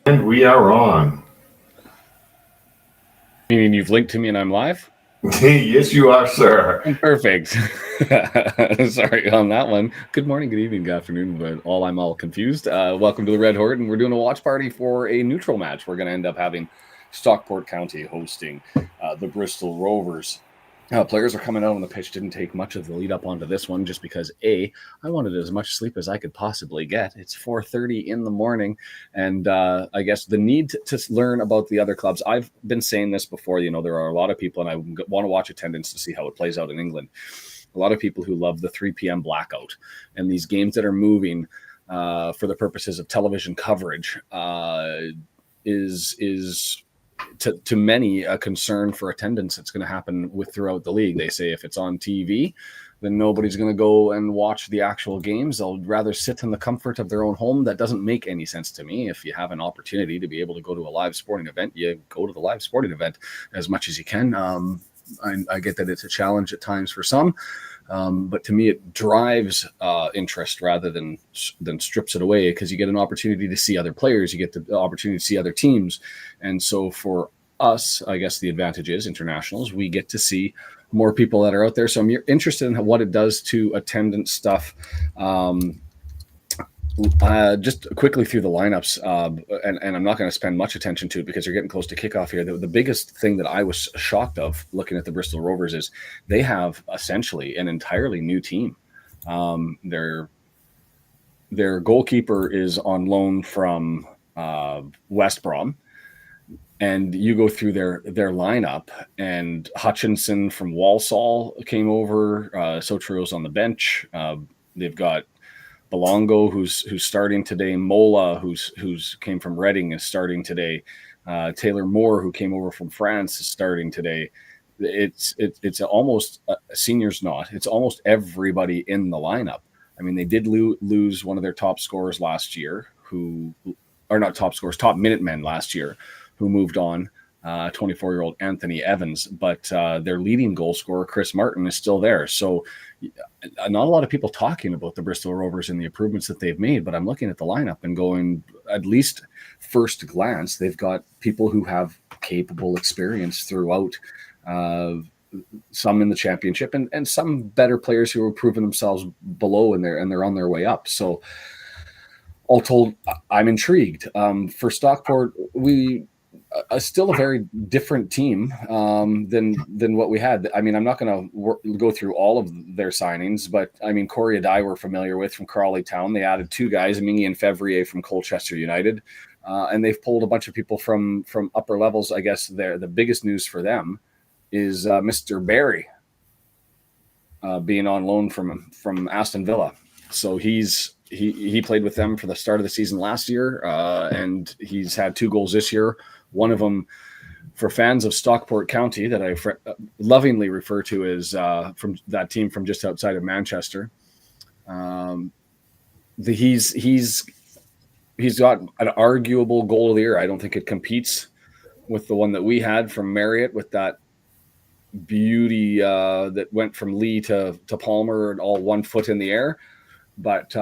And we are on. Meaning you've linked to me and I'm live? Yes, you are, sir. Perfect. Sorry on that one. Good morning, good evening, good afternoon, but I'm all confused. Welcome to the Red Horde, and we're doing a watch party for a neutral match. We're going to end up having Stockport County hosting the Bristol Rovers. Players are coming out on the pitch. Didn't take much of the lead up onto this one just because I wanted as much sleep as I could possibly get. It's 4:30 in the morning, and I guess the need to learn about the other clubs. I've been saying this before. You know, there are a lot of people, and I want to watch attendance to see how it plays out in England. A lot of people who love the 3 p.m. blackout and these games that are moving for the purposes of television coverage is to many a concern for attendance that's going to happen with throughout the league. They say if it's on TV, then nobody's going to go and watch the actual games. They'll rather sit in the comfort of their own home. That doesn't make any sense to me. If you have an opportunity to be able to go to a live sporting event, you go to the live sporting event as much as you can. I get that it's a challenge at times for some, but to me, it drives interest rather than strips it away, because you get an opportunity to see other players, you get the opportunity to see other teams, and so for us, I guess the advantage is internationals. We get to see more people that are out there. So I'm interested in what it does to attendance stuff. Just quickly through the lineups, and I'm not going to spend much attention to it because you're getting close to kickoff here. The biggest thing that I was shocked of looking at the Bristol Rovers is they have essentially an entirely new team. Their goalkeeper is on loan from West Brom, and you go through their lineup, and Hutchinson from Walsall came over. Sotro's on the bench. They've got Belongo, who's starting today. Mola, who's came from Reading, is starting today. Taylor Moore, who came over from France, is starting today. It's almost seniors not. It's almost everybody in the lineup. I mean, they did lose one of their top scorers last year, top Minutemen last year, who moved on. 24-year-old Anthony Evans, but their leading goal scorer, Chris Martin, is still there. So not a lot of people talking about the Bristol Rovers and the improvements that they've made, but I'm looking at the lineup and going, at least first glance, they've got people who have capable experience throughout, some in the championship and some better players who have proven themselves below, and they're on their way up. So all told, I'm intrigued. For Stockport, we still a very different team than what we had. I mean, I'm not going to go through all of their signings, but I mean, Corey Adai we're familiar with from Crawley Town. They added 2 guys, Mingy and Fevrier from Colchester United, and they've pulled a bunch of people from upper levels. I guess the biggest news for them is Mr. Barry being on loan from Aston Villa. So he played with them for the start of the season last year, and he's had 2 goals this year. One of them, for fans of Stockport County, that I lovingly refer to as from that team from just outside of Manchester. He's got an arguable goal of the year. I don't think it competes with the one that we had from Marriott, with that beauty that went from Lee to Palmer and all 1 foot in the air. But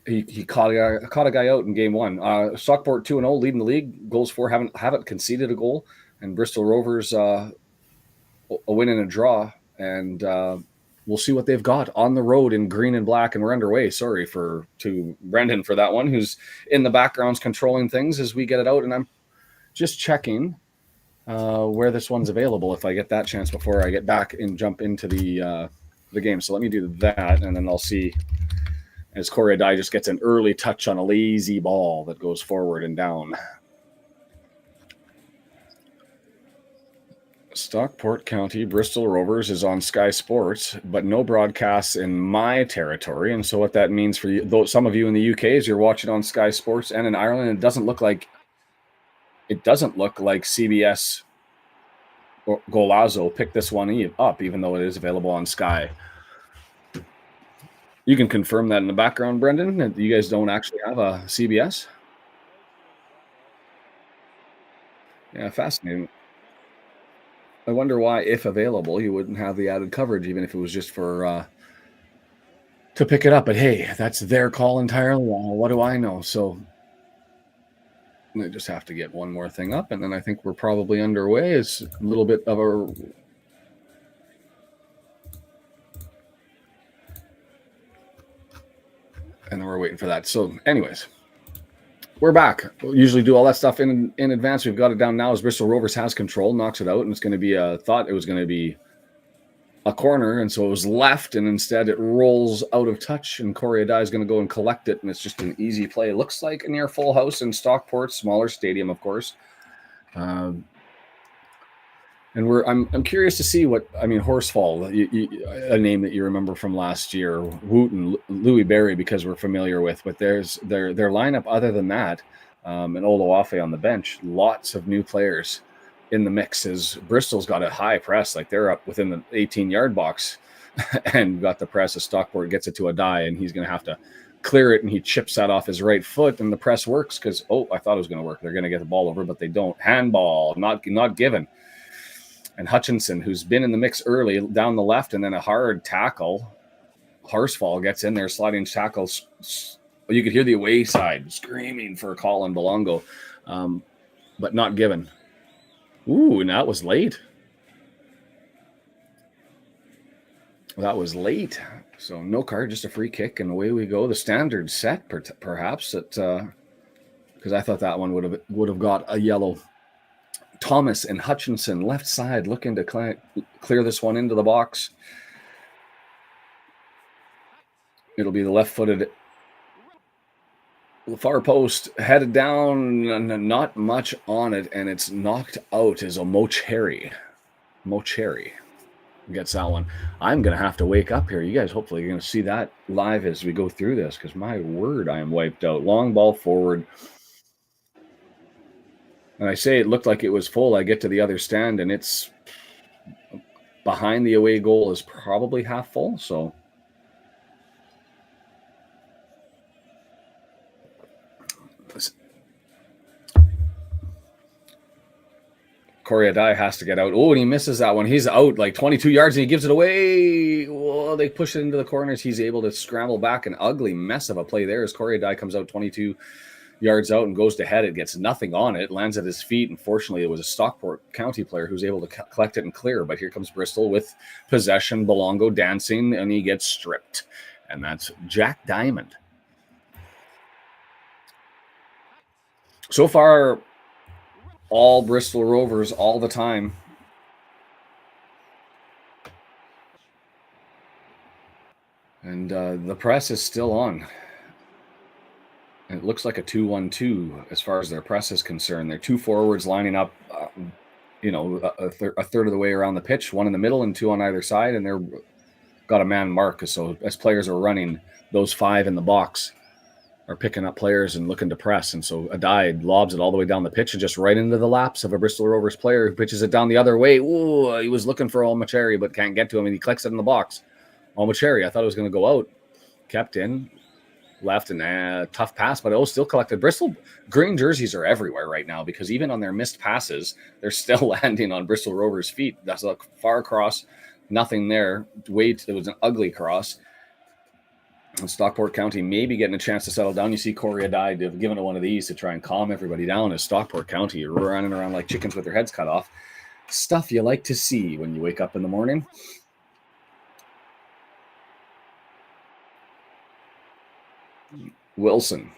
he caught a guy out in game 1. Stockport 2-0, leading the league. Goals for, haven't conceded a goal, and Bristol Rovers a win and a draw. And we'll see what they've got on the road in green and black. And we're underway. Sorry to Brendan for that one, who's in the backgrounds controlling things as we get it out. And I'm just checking where this one's available if I get that chance before I get back and jump into the game. So let me do that, and then I'll see as Corey Adai just gets an early touch on a lazy ball that goes forward and down. Stockport County, Bristol Rovers is on Sky Sports, but no broadcasts in my territory. And so what that means for you, though, some of you in the UK, is you're watching on Sky Sports, and in Ireland, it doesn't look like CBS or Golazo picked this one up, even though it is available on Sky. You can confirm that in the background, Brendan, that you guys don't actually have a CBS? Yeah, fascinating. I wonder why, if available, you wouldn't have the added coverage, even if it was just for to pick it up. But hey, that's their call entirely. What do I know? So I just have to get one more thing up, and then I think we're probably underway. It's a little bit of a... And then we're waiting for that. So anyways, we're back. We'll usually do all that stuff in advance. We've got it down now as Bristol Rovers has control, knocks it out, and it's going to be thought it was going to be a corner, and so it was left, and instead it rolls out of touch, and Corey Adai is going to go and collect it, and it's just an easy play. It looks like a near full house in Stockport, smaller stadium, of course. And I'm curious to see what, I mean, Horsfall, a name that you remember from last year, Wooten, Louis Barry, because we're familiar with, but there's their lineup other than that, and Oloafe on the bench, lots of new players in the mix. As Bristol's got a high press, like they're up within the 18-yard box and got the press as Stockport gets it to Adai, and he's going to have to clear it, and he chips that off his right foot, and the press works because, I thought it was going to work. They're going to get the ball over, but they don't. Handball, not given. And Hutchinson, who's been in the mix early, down the left, and then a hard tackle. Horsfall gets in there, sliding tackles. You could hear the away side screaming for Colin Belongo, but not given. Ooh, and that was late. That was late. So no card, just a free kick, and away we go. The standard set, perhaps, because I thought that one would have got a yellow. Thomas and Hutchinson, left side, looking to clear this one into the box. It'll be the left-footed far post, headed down, not much on it, and it's knocked out as a Mocheri. Mocheri gets that one. I'm going to have to wake up here. You guys hopefully are going to see that live as we go through this, because my word, I am wiped out. Long ball forward. And I say it looked like it was full. I get to the other stand, and it's behind the away goal is probably half full, so... Corey Adai has to get out. Oh, and he misses that one. He's out like 22 yards, and he gives it away. Oh, they push it into the corners. He's able to scramble back. An ugly mess of a play there as Corey Adai comes out 22 yards out and goes to head. It gets nothing on it. Lands at his feet. Unfortunately, it was a Stockport County player who's able to collect it and clear. But here comes Bristol with possession. Belongo dancing, and he gets stripped. And that's Jack Diamond. So far, all Bristol Rovers all the time. And the press is still on. And it looks like a 2-1-2 as far as their press is concerned. They're two forwards lining up, a third of the way around the pitch, one in the middle and two on either side, and they're got a man mark. So as players are running, those five in the box are picking up players and looking to press. And so Adai lobs it all the way down the pitch and just right into the laps of a Bristol Rovers player who pitches it down the other way. Ooh, he was looking for Olmacheri, but can't get to him, and he clicks it in the box. Olmacheri, I thought it was going to go out. Kept in, left, and tough pass, but still collected. Bristol green jerseys are everywhere right now because even on their missed passes, they're still landing on Bristol Rovers' feet. That's a far cross, nothing there. It was an ugly cross. And Stockport County maybe getting a chance to settle down. You see Corey Adai giving it one of these to try and calm everybody down as Stockport County running around like chickens with their heads cut off. Stuff you like to see when you wake up in the morning. Wilson,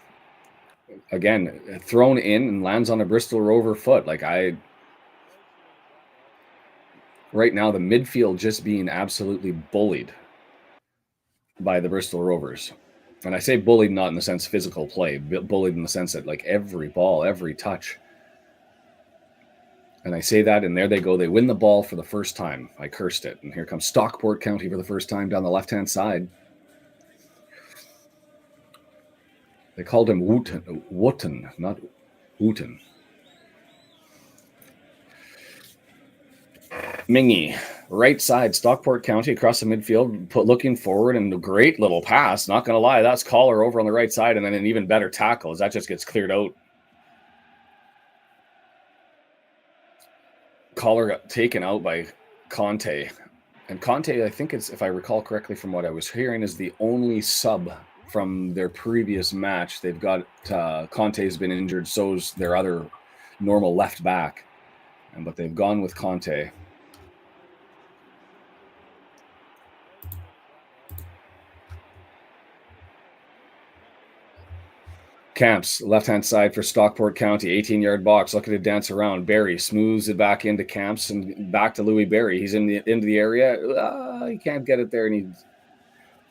again, thrown in and lands on a Bristol Rover foot. Right now, the midfield just being absolutely bullied by the Bristol Rovers. And I say bullied not in the sense physical play, but bullied in the sense that like every ball, every touch. And I say that, and there they go. They win the ball for the first time. I cursed it. And here comes Stockport County for the first time down the left-hand side. They called him Wooten, not Wooten. Mingy, right side, Stockport County across the midfield, looking forward, and a great little pass. Not going to lie, that's Collar over on the right side, and then an even better tackle as that just gets cleared out. Collar got taken out by Conte. And Conte, I think it's, if I recall correctly from what I was hearing, is the only sub from their previous match. They've got Conte's been injured, so's their other normal left back, but they've gone with Conte. Camps, left-hand side for Stockport County, 18-yard box, looking to dance around. Barry smooths it back into Camps and back to Louis Barry. He's into the area. He can't get it there, and he's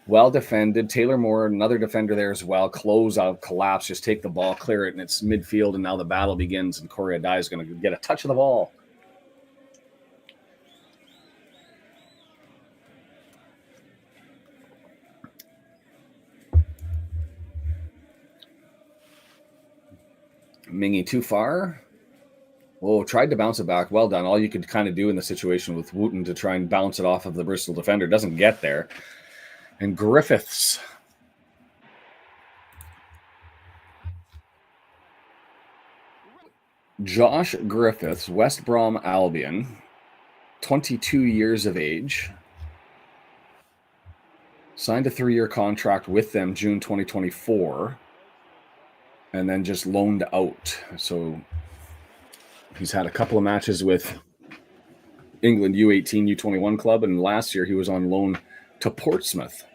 well defended. Taylor Moore, another defender there as well. Close out, collapse, just take the ball, clear it, and it's midfield, and now the battle begins, and Corey Adai is going to get a touch of the ball. Mingy too far. Oh, tried to bounce it back. Well done. All you could kind of do in the situation with Wooten to try and bounce it off of the Bristol defender. Doesn't get there. And Griffiths. Josh Griffiths, West Brom Albion, 22 years of age. Signed a 3-year contract with them June 2024. And then just loaned out. So he's had a couple of matches with England U18, U21 club, and last year he was on loan to Portsmouth.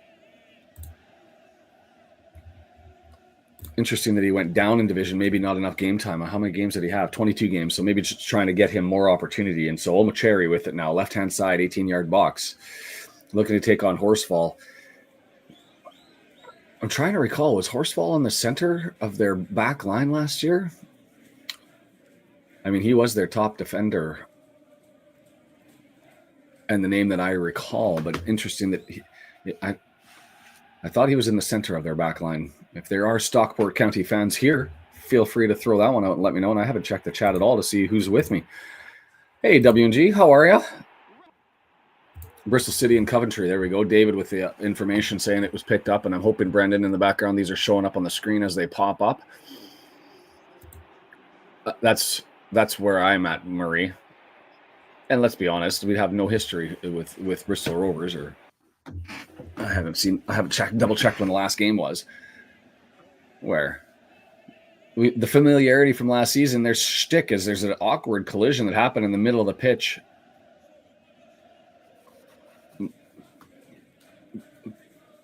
Interesting that he went down in division, maybe not enough game time. How many games did he have? 22 games, so maybe just trying to get him more opportunity. And so Olmacheri with it now, left-hand side, 18-yard box, looking to take on Horsfall. I'm trying to recall, was Horsfall in the center of their back line last year? I mean, he was their top defender and the name that I recall, but interesting that I thought he was in the center of their back line. If there are Stockport County fans here, feel free to throw that one out and let me know. And I haven't checked the chat at all to see who's with me. Hey, W&G, how are you? Bristol City and Coventry. There we go. David with the information saying it was picked up, and I'm hoping, Brendan, in the background, these are showing up on the screen as they pop up. That's where I'm at, Murray. And let's be honest, we have no history with Bristol Rovers, or I haven't double checked when the last game was. The familiarity from last season, their shtick is there's an awkward collision that happened in the middle of the pitch.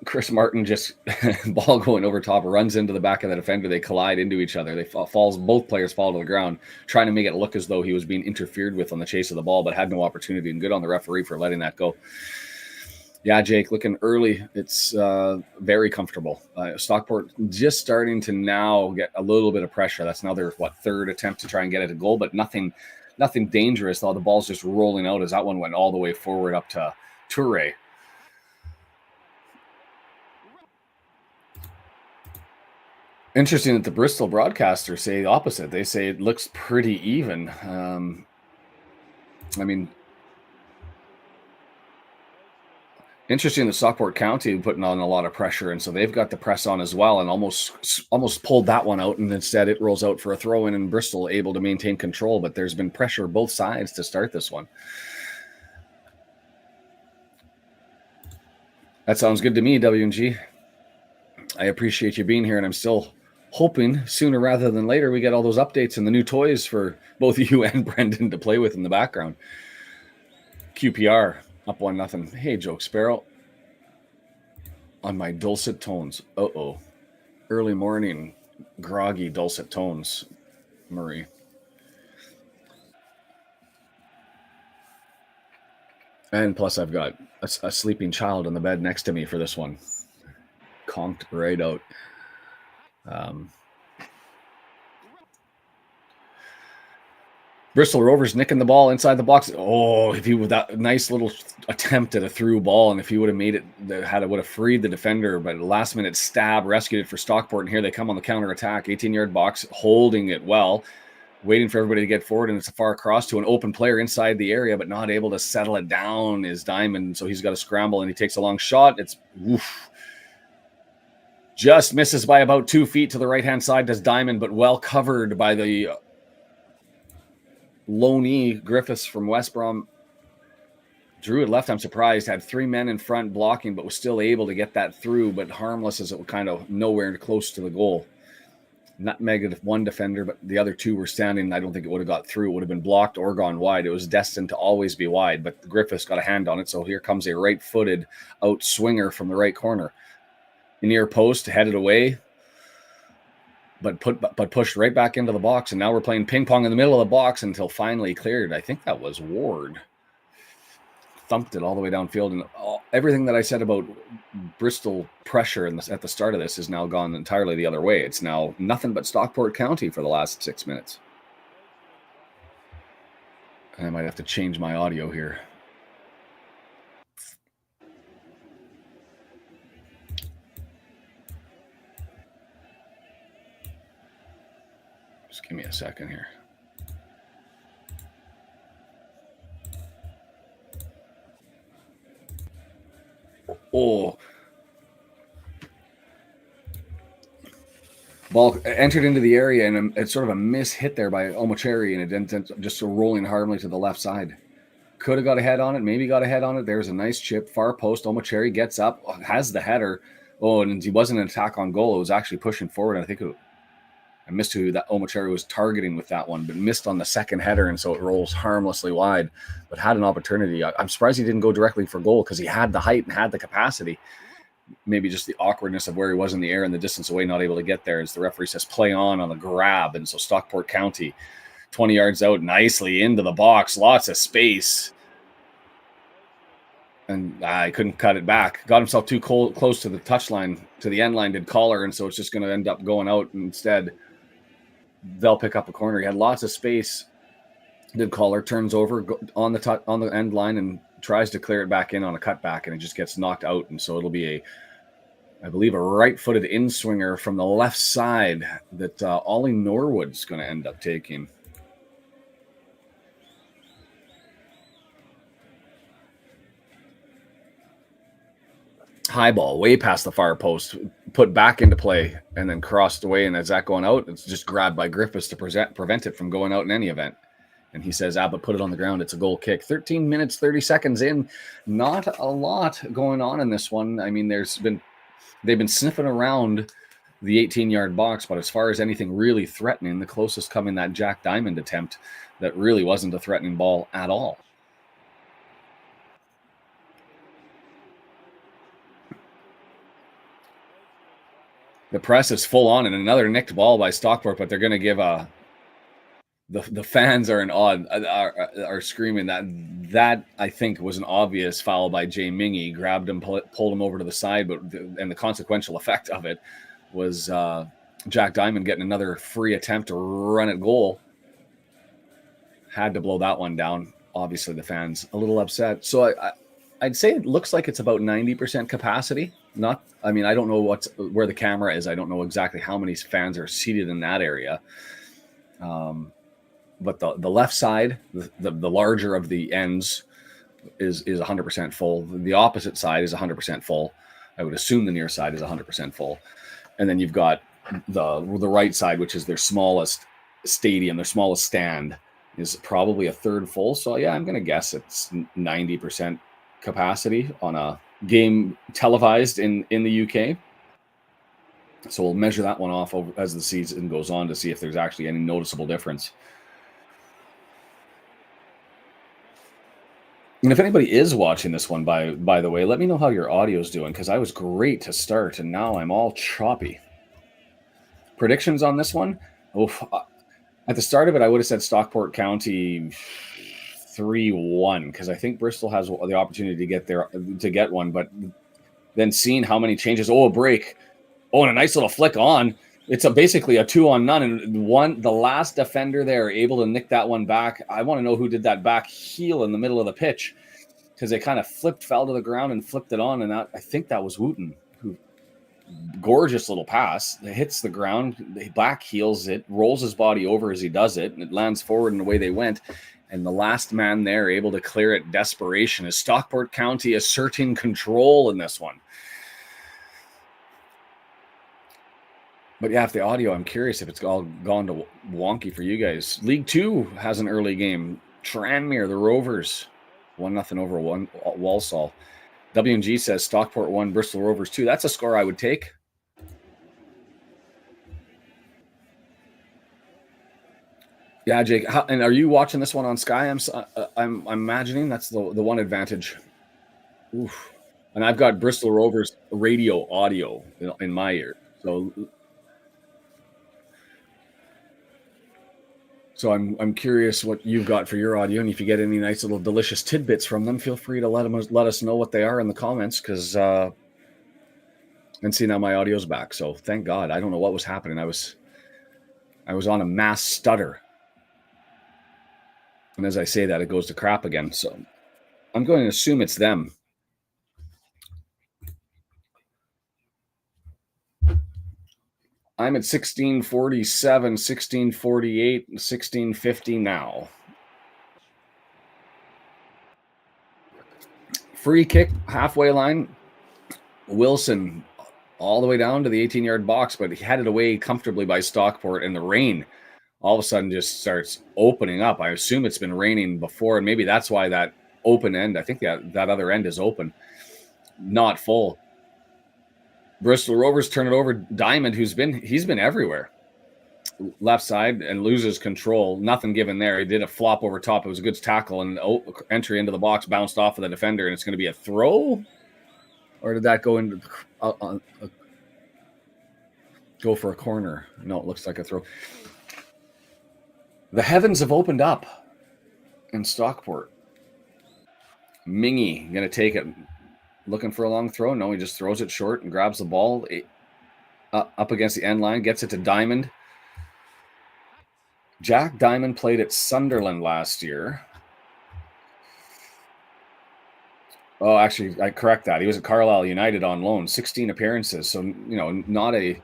Chris Martin just ball going over top, runs into the back of the defender. They collide into each other. Both players fall to the ground, trying to make it look as though he was being interfered with on the chase of the ball, but had no opportunity. And good on the referee for letting that go. Yeah, Jake, looking early. It's very comfortable. Stockport just starting to now get a little bit of pressure. That's now their third attempt to try and get it a goal, but nothing dangerous. Though the ball's just rolling out as that one went all the way forward up to Toure. Interesting that the Bristol broadcasters say the opposite. They say it looks pretty even. Interesting that Stockport County putting on a lot of pressure, and so they've got the press on as well, and almost pulled that one out, and instead it rolls out for a throw-in, and Bristol able to maintain control. But there's been pressure both sides to start this one. That sounds good to me, W&G. I appreciate you being here, and I'm still hoping sooner rather than later we get all those updates and the new toys for both you and Brendan to play with in the background. QPR up 1-0. Hey, Joke Sparrow. On my dulcet tones. Early morning, groggy dulcet tones, Murray. And plus I've got a sleeping child in the bed next to me for this one. Conked right out. Bristol Rovers nicking the ball inside the box. If he with that nice little attempt at a through ball, and if he would have made it, would have freed the defender, but last minute stab rescued it for Stockport, and here they come on the counter attack. 18-yard box, holding it well, waiting for everybody to get forward, and it's a far cross to an open player inside the area, but not able to settle it down is Diamond, so he's got to scramble, and he takes a long shot. It's just misses by about 2 feet to the right-hand side, does Diamond, but well covered by the loanee Griffiths from West Brom. Drew had left, I'm surprised, had 3 men in front blocking, but was still able to get that through, but harmless as it was kind of nowhere close to the goal. Nutmegged one defender, but the other 2 were standing. I don't think it would have got through. It would have been blocked or gone wide. It was destined to always be wide, but Griffiths got a hand on it, so here comes a right-footed out swinger from the right corner. Near post, headed away, but pushed right back into the box, and now we're playing ping-pong in the middle of the box until finally cleared. I think that was Ward. Thumped it all the way downfield, and everything that I said about Bristol pressure at the start of this is now gone entirely the other way. It's now nothing but Stockport County for the last 6 minutes. And I might have to change my audio here. Just give me a second here. Oh, ball entered into the area, and it's sort of a miss hit there by Omocheri, and it didn't, just rolling harmly to the left side. Could have got a head on it, maybe got a head on it. There's a nice chip, far post. Omocheri gets up, has the header. Oh, and he wasn't an attack on goal. It was actually pushing forward. I think I missed who that Omocheri was targeting with that one, but missed on the second header, and so it rolls harmlessly wide, but had an opportunity. I'm surprised he didn't go directly for goal because he had the height and had the capacity. Maybe just the awkwardness of where he was in the air and the distance away, not able to get there, as the referee says play on the grab. And so Stockport County, 20 yards out, nicely into the box, lots of space. And I couldn't cut it back. Got himself too close to the touchline, to the end line, did Collar, and so it's just going to end up going out instead. They'll pick up a corner. He had lots of space. Did Collar, turns over on the end line and tries to clear it back in on a cutback, and it just gets knocked out. And so it'll be I believe, a right-footed in-swinger from the left side that Ollie Norwood's going to end up taking. High ball, way past the far post, put back into play, and then crossed away. And as that going out, it's just grabbed by Griffiths to prevent it from going out in any event. And he says, but put it on the ground. It's a goal kick. 13 minutes, 30 seconds in. Not a lot going on in this one. I mean, they've been sniffing around the 18-yard box, but as far as anything really threatening, the closest coming that Jack Diamond attempt that really wasn't a threatening ball at all. The press is full on, and another nicked ball by Stockport, but they're going to give the fans are screaming that I think was an obvious foul by Jay Mingy. Grabbed him, pulled him over to the side, and the consequential effect of it was Jack Diamond getting another free attempt to run at goal. Had to blow that one down. Obviously, the fans a little upset. So I'd say it looks like it's about 90% capacity. I don't know where the camera is. I don't know exactly how many fans are seated in that area. But the left side, the larger of the ends, is 100% full. The opposite side is 100% full. I would assume the near side is 100% full. And then you've got the right side, which is their smallest stadium, their smallest stand, is probably a third full. So yeah, I'm going to guess it's 90% capacity on a game televised in the UK. So we'll measure that one off as the season goes on to see if there's actually any noticeable difference. And if anybody is watching this one, by the way, let me know how your audio is doing, because I was great to start, and now I'm all choppy. Predictions on this one? At the start of it, I would have said Stockport County 3-1, because I think Bristol has the opportunity to get one, but then seeing how many changes, a break, and a nice little flick on. It's basically a 2-on-none, and the last defender there able to nick that one back. I want to know who did that back heel in the middle of the pitch, because they kind of fell to the ground and flipped it on, and I think that was Wooten, who gorgeous little pass. It hits the ground, he back heels it, rolls his body over as he does it, and it lands forward, and away they went. And the last man there able to clear it. Desperation. Is Stockport County asserting control in this one? But yeah, if the audio, I'm curious if it's all gone to wonky for you guys. League Two has an early game. Tranmere, the Rovers, 1-0 over Walsall. W&G says Stockport 1, Bristol Rovers 2. That's a score I would take. Yeah, Jake. And are you watching this one on Sky? I'm imagining that's the one advantage. Oof. And I've got Bristol Rovers radio audio in my ear. So I'm curious what you've got for your audio, and if you get any nice little delicious tidbits from them, feel free to let us know what they are in the comments. Because and see, now my audio's back. So thank God. I don't know what was happening. I was on a mass stutter. And as I say that, it goes to crap again. So I'm going to assume it's them. I'm at 1647, 1648, 1650 now. Free kick, halfway line. Wilson all the way down to the 18-yard box, but he had it away comfortably by Stockport, and the rain all of a sudden just starts opening up. I assume it's been raining before, and maybe that's why that open end, I think that other end is open, not full. Bristol Rovers turn it over. Diamond, he's been everywhere. Left side and loses control. Nothing given there. He did a flop over top. It was a good tackle, and entry into the box bounced off of the defender, and it's going to be a throw? Or did that go into go for a corner? No, it looks like a throw. The heavens have opened up in Stockport. Mingy going to take it. Looking for a long throw. No, he just throws it short and grabs the ball up against the end line. Gets it to Diamond. Jack Diamond played at Sunderland last year. Oh, actually, I correct that. He was at Carlisle United on loan. 16 appearances. So, he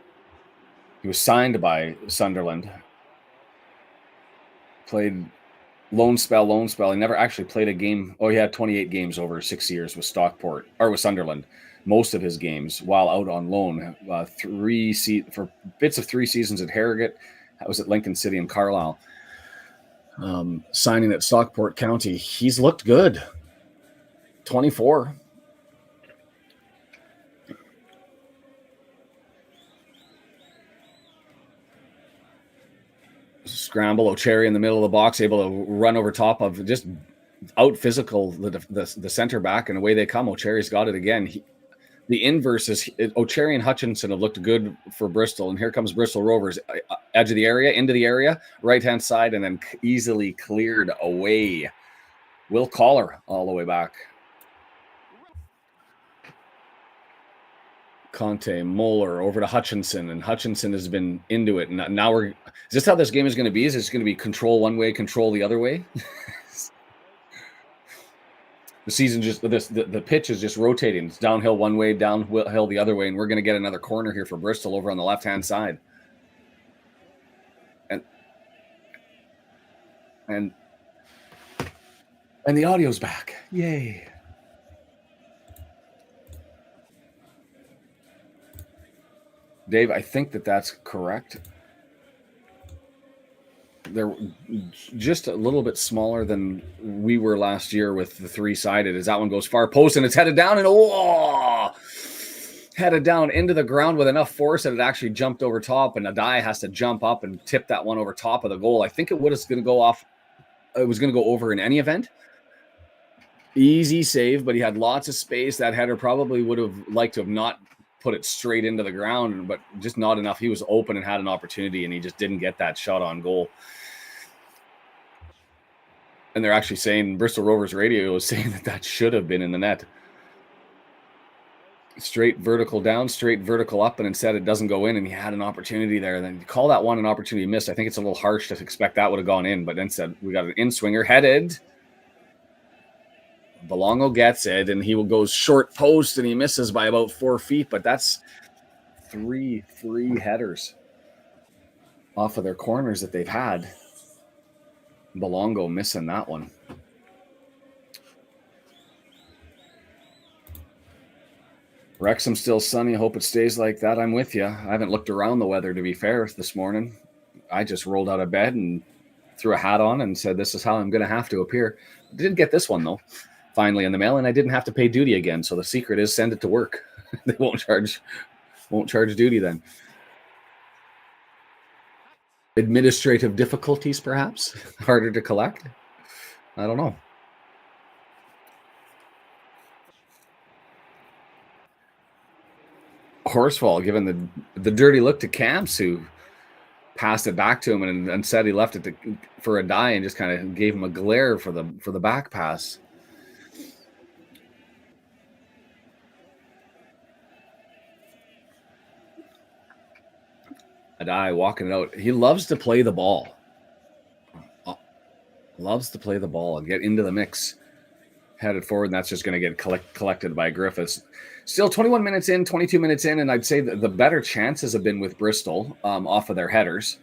was signed by Sunderland. Played loan spell. He never actually played a game. Oh, he had 28 games over 6 years with Stockport or with Sunderland. Most of his games while out on loan. For bits of 3 seasons at Harrogate. That was at Lincoln City and Carlisle. Signing at Stockport County. He's looked good. 24. Scramble, O'Cherry in the middle of the box, able to run over top of, just out physical the center back, and away they come. O'Cherry's got it again. The inverse is O'Cherry and Hutchinson have looked good for Bristol, and here comes Bristol Rovers, edge of the area, into the area, right-hand side, and then easily cleared away. Will Collar all the way back. Conte, Moeller over to Hutchinson, and Hutchinson has been into it. And now is this how this game is going to be? Is it going to be control one way, control the other way? The season the pitch is just rotating. It's downhill one way, downhill the other way, and we're going to get another corner here for Bristol over on the left-hand side. And the audio's back. Yay. Dave, I think that's correct. They're just a little bit smaller than we were last year with the 3-sided. As that one goes far post, and it's headed down, and headed down into the ground with enough force that it actually jumped over top, and Adai has to jump up and tip that one over top of the goal. I think it was going to go off. It was going to go over in any event. Easy save, but he had lots of space. That header probably would have liked to have not put it straight into the ground, but just not enough. He was open and had an opportunity, and he just didn't get that shot on goal. And they're actually saying, Bristol Rovers radio is saying that should have been in the net. Straight vertical down, straight vertical up, and instead it doesn't go in, and he had an opportunity there. Then you call that one an opportunity missed. I think it's a little harsh to expect that would have gone in, but instead we got an in-swinger headed. Belongo gets it, and he goes short post, and he misses by about 4 feet, but that's 3 free headers off of their corners that they've had. Belongo missing that one. Wrexham still sunny. Hope it stays like that. I'm with you. I haven't looked around the weather, to be fair, this morning. I just rolled out of bed and threw a hat on and said, this is how I'm going to have to appear. Didn't get this one, though. finally in the mail, and I didn't have to pay duty again. So the secret is send it to work. They won't charge duty then. Administrative difficulties, perhaps harder to collect. I don't know. Horsfall giving the dirty look to Camps, who passed it back to him and said he left it for a die, and just kind of gave him a glare for the back pass. A die walking it out. He loves to play the ball. Loves to play the ball and get into the mix. Headed forward, and that's just going to get collected by Griffiths. Still 21 minutes in, 22 minutes in, and I'd say that the better chances have been with Bristol off of their headers.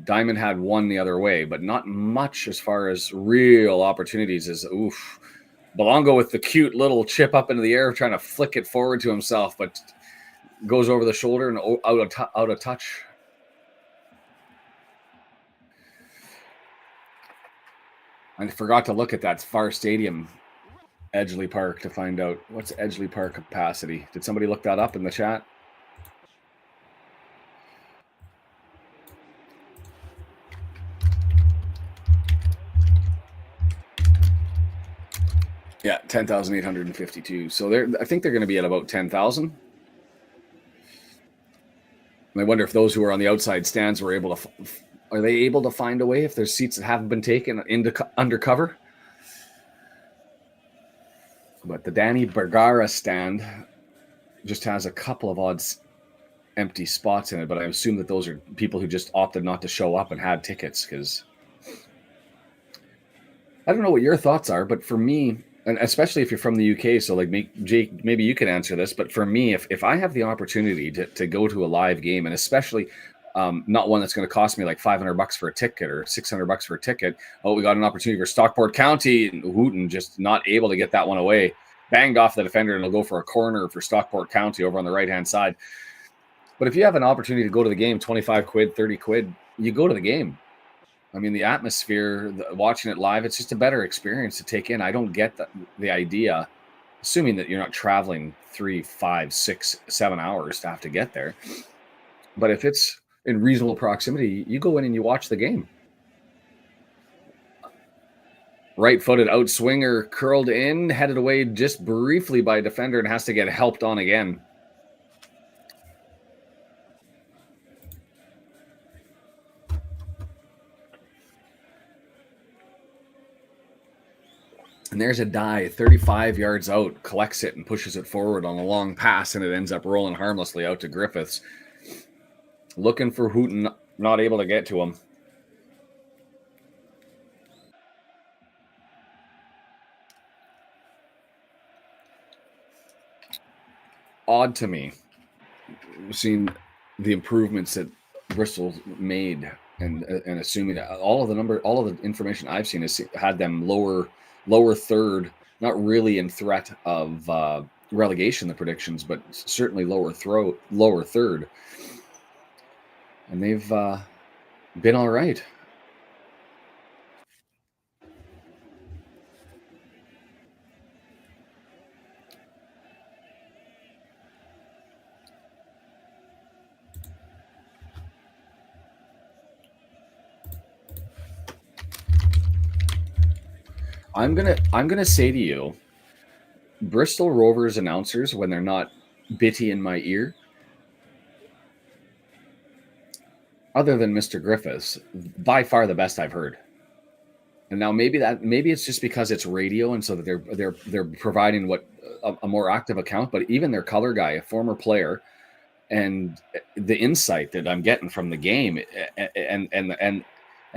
Diamond had one the other way, but not much as far as real opportunities. Belongo with the cute little chip up into the air, trying to flick it forward to himself, but goes over the shoulder and out of touch. I forgot to look at that far stadium, Edgeley Park, to find out what's Edgeley Park capacity. Did somebody look that up in the chat? Yeah, 10,852. So I think they're going to be at about 10,000. I wonder if those who are on the outside stands were able to. Are they able to find a way if there's seats that haven't been taken into undercover? But the Danny Bergara stand just has a couple of odd empty spots in it, but I assume that those are people who just opted not to show up and had tickets, because I don't know what your thoughts are, but for me, and especially if you're from the UK, so like Jake, maybe you can answer this, but for me, if I have the opportunity to go to a live game, and especially not one that's going to cost me like $500 for a ticket or $600 for a ticket. Oh, we got an opportunity for Stockport County, and Wooten just not able to get that one away. Banged off the defender, and it'll go for a corner for Stockport County over on the right-hand side. But if you have an opportunity to go to the game, 25 quid, 30 quid, you go to the game. I mean, the atmosphere, watching it live, it's just a better experience to take in. I don't get the idea, assuming that you're not traveling 3, 5, 6, 7 hours to have to get there. But if it's in reasonable proximity, you go in and you watch the game. Right-footed outswinger curled in, headed away just briefly by a defender, and has to get helped on again. And there's a die 35 yards out, collects it and pushes it forward on a long pass, and it ends up rolling harmlessly out to Griffiths. Looking for Hooten, not able to get to him. Odd to me. We've seen the improvements that Bristol made, and assuming that all of the information I've seen has had them lower third, not really in threat of relegation, the predictions, but certainly lower third. And they've been all right. I'm gonna say to you, Bristol Rovers announcers, when they're not bitty in my ear, other than Mr. Griffiths, by far the best I've heard. And now maybe it's just because it's radio, and so that they're providing what a more active account. But even their color guy, a former player, and the insight that I'm getting from the game, and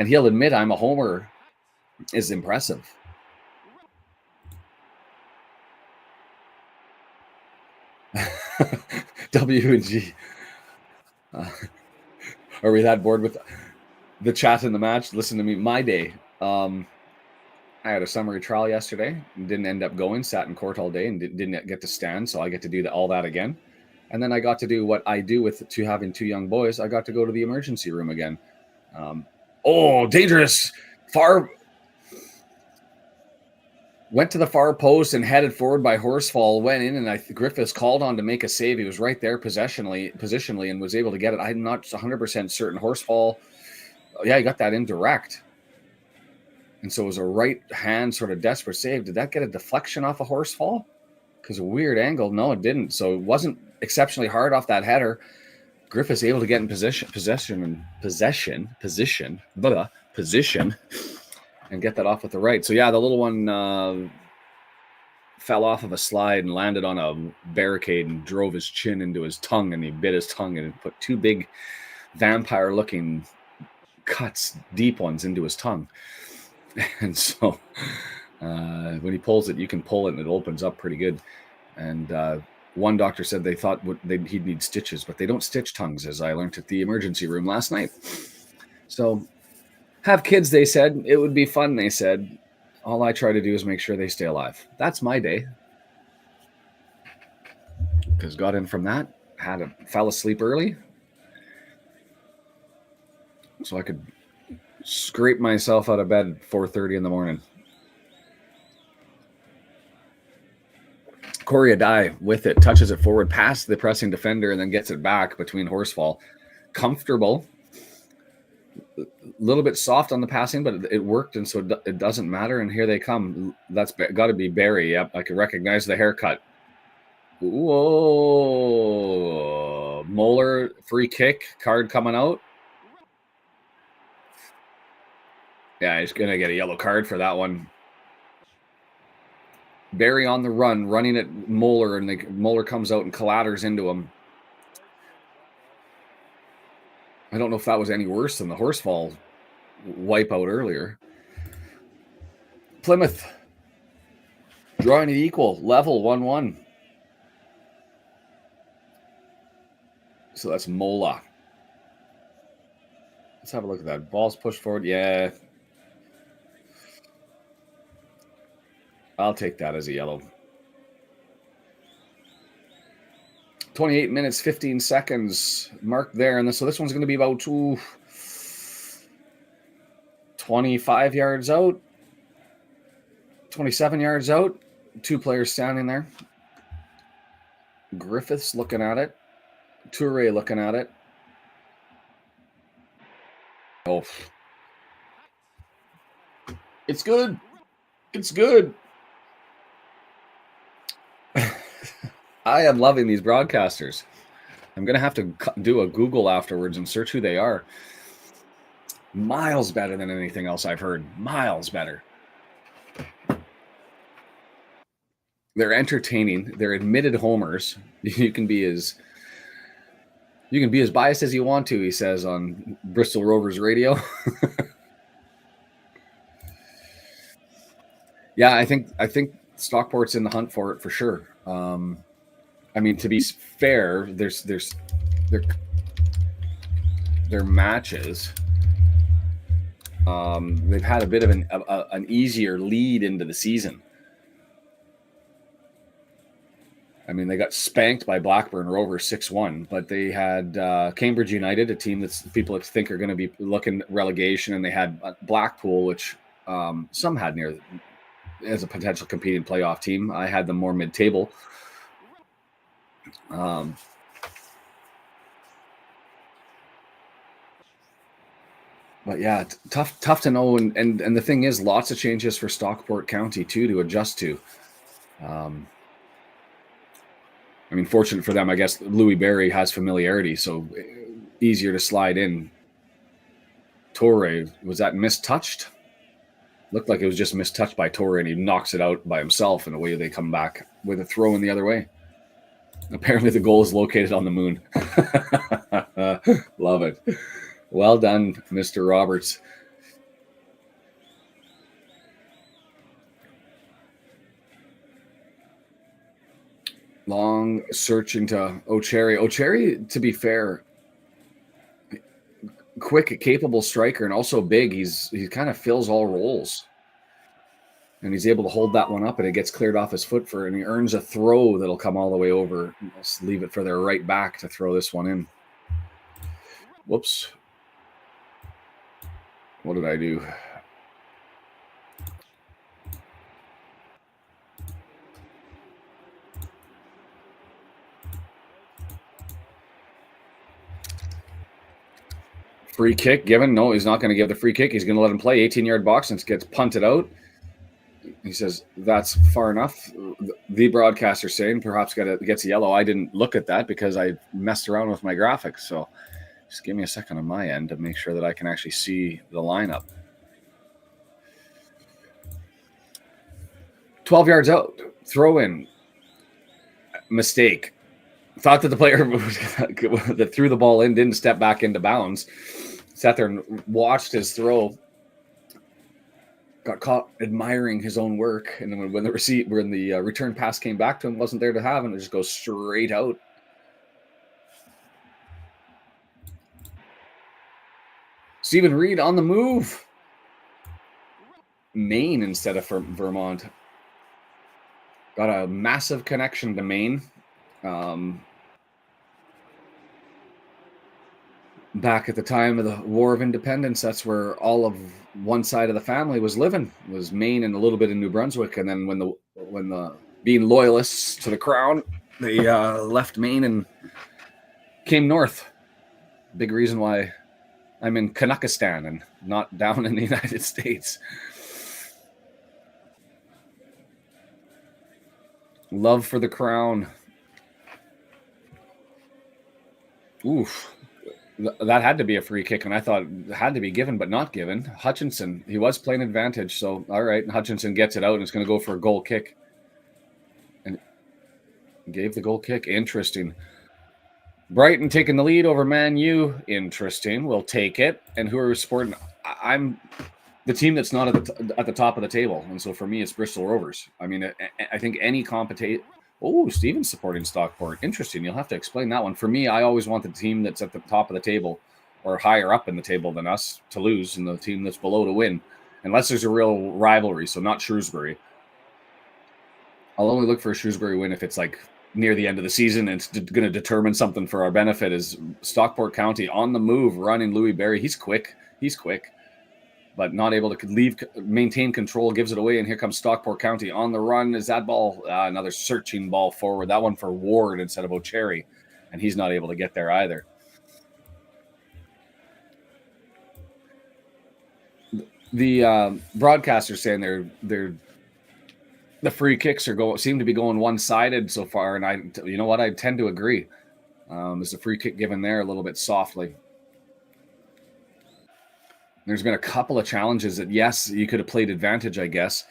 he'll admit I'm a homer, is impressive. W and G. Are we that bored with the chat in the match? Listen to me. My day. I had a summary trial yesterday. Didn't end up going. Sat in court all day and didn't get to stand. So I get to do all that again. And then I got to do what I do with having two young boys. I got to go to the emergency room again. Dangerous. Far. Went to the far post and headed forward by Horsfall. Went in, and Griffiths called on to make a save. He was right there positionally and was able to get it. I'm not 100% certain. Horsfall, yeah, he got that in direct. And so it was a right hand sort of desperate save. Did that get a deflection off a Horsfall? Because a weird angle. No, it didn't. So it wasn't exceptionally hard off that header. Griffiths able to get in position, and get that off with the right. So yeah, the little one fell off of a slide and landed on a barricade and drove his chin into his tongue, and he bit his tongue and put two big vampire-looking cuts, deep ones, into his tongue. And so when he pulls it, you can pull it and it opens up pretty good. And one doctor said they thought he'd need stitches, but they don't stitch tongues, as I learned at the emergency room last night. So have kids, they said. It would be fun, they said. All I try to do is make sure they stay alive. That's my day. Because got in from that, fell asleep early, so I could scrape myself out of bed at 4:30 in the morning. Corey Adai with it, touches it forward past the pressing defender and then gets it back between Horsfall. Comfortable. A little bit soft on the passing, but it worked, and so it doesn't matter. And here they come. That's got to be Barry. Yep, I can recognize the haircut. Whoa. Moeller, free kick, card coming out. Yeah, he's going to get a yellow card for that one. Barry on the run, running at Moeller, and Moeller comes out and clatters into him. I don't know if that was any worse than the Horsfall wipeout earlier. Plymouth drawing it equal, level 1-1. So that's Mola. Let's have a look at that. Ball's pushed forward. Yeah. I'll take that as a yellow. 28 minutes, 15 seconds marked there. And so this one's going to be about 25 yards out, 27 yards out. Two players standing there. Griffiths looking at it. Toure looking at it. Oh. It's good. It's good. I am loving these broadcasters. I'm going to have to do a Google afterwards and search who they are. Miles better than anything else I've heard. Miles better. They're entertaining. They're admitted homers. You can be as biased as you want to, he says on Bristol Rovers radio. Yeah, I think Stockport's in the hunt for it for sure. I mean, to be fair, their matches. They've had a bit of an easier lead into the season. I mean, they got spanked by Blackburn Rovers 6-1, but they had Cambridge United, a team that people think are going to be looking relegation, and they had Blackpool, which some had near as a potential competing playoff team. I had them more mid-table. But yeah, tough to know. And the thing is, lots of changes for Stockport County too to adjust to. I mean, fortunate for them, I guess Louis Barry has familiarity, so easier to slide in. Torre, was that mistouched? Looked like it was just mistouched by Torre, and he knocks it out by himself, and away they come back with a throw in the other way. Apparently the goal is located on the moon. Love it. Well done, Mr. Roberts. Long searching to O'Cherry. O'Cherry, to be fair, quick, capable striker, and also big. He kind of fills all roles. And he's able to hold that one up, and it gets cleared off his foot and he earns a throw that'll come all the way over. Let's leave it for their right back to throw this one in. Whoops. What did I do? Free kick given. No, he's not going to give the free kick. He's going to let him play 18-yard box and gets punted out. He says, that's far enough. The broadcaster saying perhaps gets a yellow. I didn't look at that because I messed around with my graphics. So just give me a second on my end to make sure that I can actually see the lineup. 12 yards out. Throw in. Mistake. Thought that the player that threw the ball in didn't step back into bounds. Sat there and watched his throw. Got caught admiring his own work, and then when the return pass came back to him, wasn't there to have, and it just goes straight out. Stephen Reed on the move. Maine instead of Vermont. Got a massive connection to Maine. Back at the time of the War of Independence, that's where all of one side of the family was living, was Maine and a little bit in New Brunswick. And then when the being loyalists to the crown, they left Maine and came north. Big reason why I'm in Canuckistan and not down in the United States. Love for the crown. Oof. That had to be a free kick, and I thought it had to be given, but not given. Hutchinson, he was playing advantage, so all right, Hutchinson gets it out, and it's going to go for a goal kick. And gave the goal kick. Interesting. Brighton taking the lead over Man U. Interesting. We'll take it. And who are we supporting? I'm the team that's not at the top of the table, and so for me, it's Bristol Rovers. I mean, I think any competition. Oh, Steven's supporting Stockport. Interesting. You'll have to explain that one. For me, I always want the team that's at the top of the table or higher up in the table than us to lose and the team that's below to win, unless there's a real rivalry. So not Shrewsbury. I'll only look for a Shrewsbury win if it's like near the end of the season and it's going to determine something for our benefit. Is Stockport County on the move, running Louis Barry. He's quick, but not able to maintain control, gives it away, and here comes Stockport County on the run. Is that ball another searching ball forward? That one for Ward instead of O'Cherry, and he's not able to get there either. The broadcasters saying the free kicks seem to be going one-sided so far, and I tend to agree. There's a free kick given there a little bit softly. There's been a couple of challenges that, yes, you could have played advantage, I guess.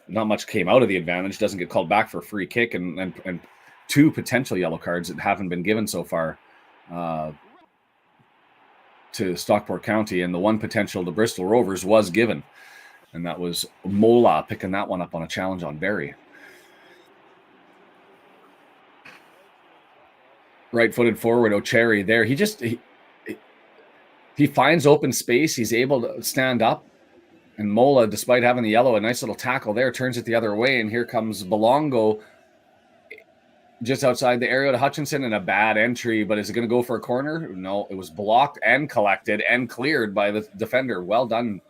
Not much came out of the advantage. Doesn't get called back for a free kick, and two potential yellow cards that haven't been given so far to Stockport County, and the one potential to Bristol Rovers was given, and that was Mola picking that one up on a challenge on Barry. Right-footed forward, O'Cherry there. He finds open space. He's able to stand up. And Mola, despite having the yellow, a nice little tackle there, turns it the other way. And here comes Belongo just outside the area to Hutchinson, and a bad entry. But is it going to go for a corner? No, it was blocked and collected and cleared by the defender. Well done.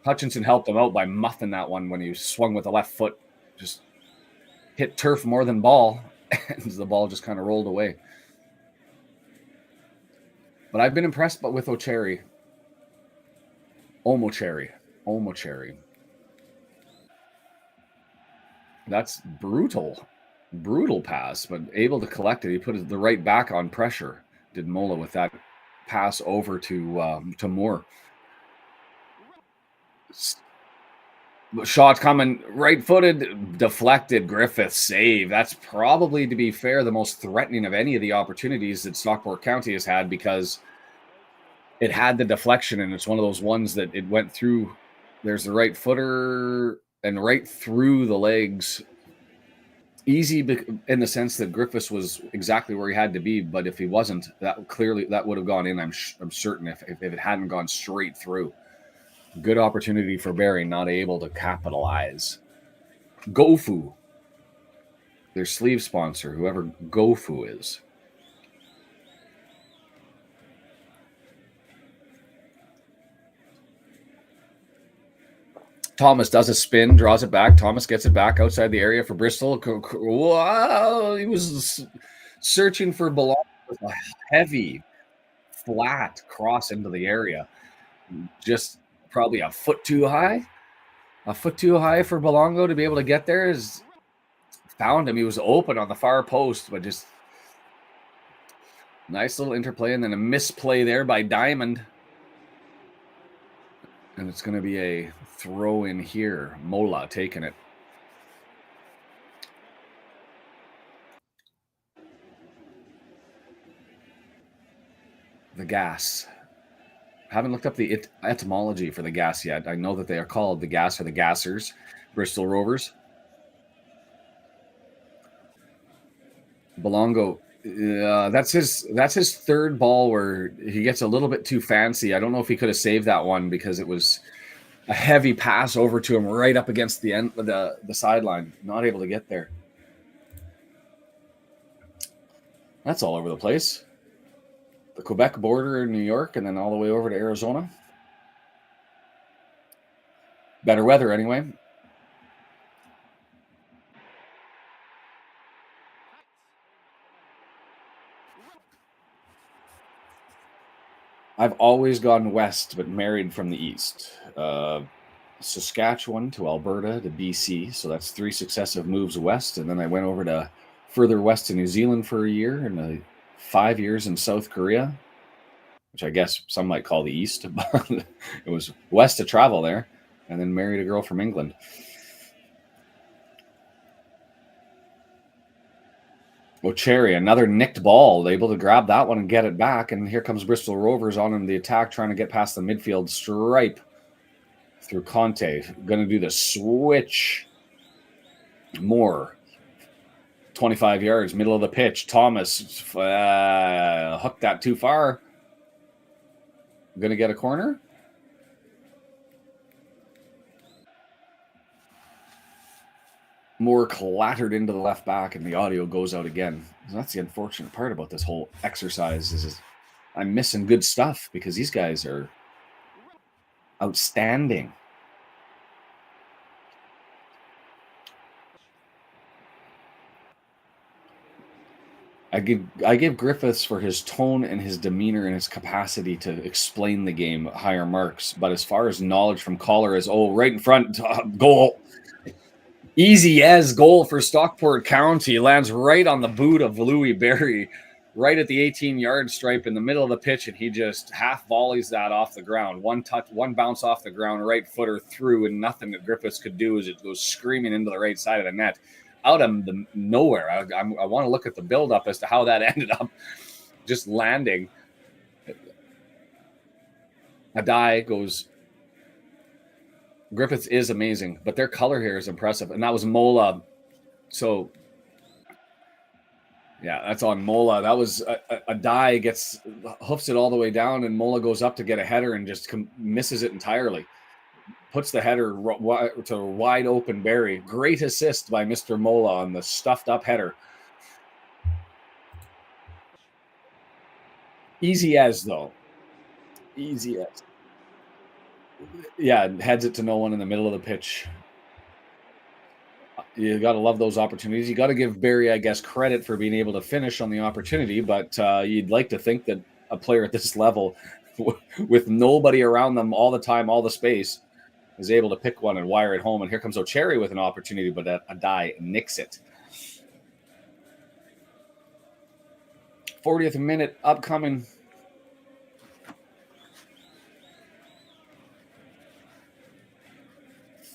Hutchinson helped him out by muffing that one when he swung with the left foot. Just hit turf more than ball. And the ball just kind of rolled away. But I've been impressed with O'Cherry. Omocherry. That's brutal. Brutal pass, but able to collect it. He put the right back on pressure. Did Mola with that pass over to Moore. Shot coming right-footed, deflected. Griffith save. That's probably, to be fair, the most threatening of any of the opportunities that Stockport County has had, because it had the deflection, and it's one of those ones that it went through. There's the right footer and right through the legs. Easy in the sense that Griffiths was exactly where he had to be, but if he wasn't, that would have gone in. I'm certain if it hadn't gone straight through. Good opportunity for Barry, not able to capitalize. GoFu, their sleeve sponsor, whoever GoFu is. Thomas does a spin, draws it back. Thomas gets it back outside the area for Bristol. Wow, he was searching for Belong with a heavy flat cross into the area. Just probably a foot too high. A foot too high for Belongo to be able to get there. Is found him. He was open on the far post, but just nice little interplay, and then a misplay there by Diamond. And it's going to be a throw in here. Mola taking it. The gas. Haven't looked up the etymology for the gas yet. I know that they are called the gas or the gassers, Bristol Rovers. Belongo, that's his third ball where he gets a little bit too fancy. I don't know if he could have saved that one because it was a heavy pass over to him right up against the end of the sideline. Not able to get there. That's all over the place. The Quebec border in New York and then all the way over to Arizona. Better weather anyway. I've always gone west, but married from the east. Saskatchewan to Alberta to BC. So that's 3 successive moves west. And then I went over to further west to New Zealand for a year and 5 years in South Korea, which I guess some might call the east. But it was west to travel there. And then married a girl from England. Cherry, another nicked ball, able to grab that one and get it back. And here comes Bristol Rovers on in the attack, trying to get past the midfield stripe through Conte. Going to do the switch. More. 25 yards, middle of the pitch. Thomas hooked that too far. Going to get a corner. More clattered into the left back, and the audio goes out again. That's the unfortunate part about this whole exercise is I'm missing good stuff because these guys are outstanding. I give Griffiths for his tone and his demeanor and his capacity to explain the game higher marks. But as far as knowledge from Collar is, right in front, goal. Easy as goal for Stockport County. Lands right on the boot of Louis Berry, right at the 18-yard stripe in the middle of the pitch, and he just half volleys that off the ground. One touch, one bounce off the ground, right footer through, and nothing that Griffiths could do as it goes screaming into the right side of the net. Out of the nowhere. I want to look at the build-up as to how that ended up just landing. Adai goes... Griffiths is amazing, but their color here is impressive. And that was Mola. So, yeah, that's on Mola. That was a die, hoofs it all the way down, and Mola goes up to get a header and just misses it entirely. Puts the header to a wide open Barry. Great assist by Mr. Mola on the stuffed up header. Easy as, though. Easy as. Yeah, heads it to no one in the middle of the pitch. You got to love those opportunities. You got to give Barry, I guess, credit for being able to finish on the opportunity, but you'd like to think that a player at this level, with nobody around them all the time, all the space, is able to pick one and wire it home. And here comes O'Cherry with an opportunity, but a die nicks it. 40th minute upcoming.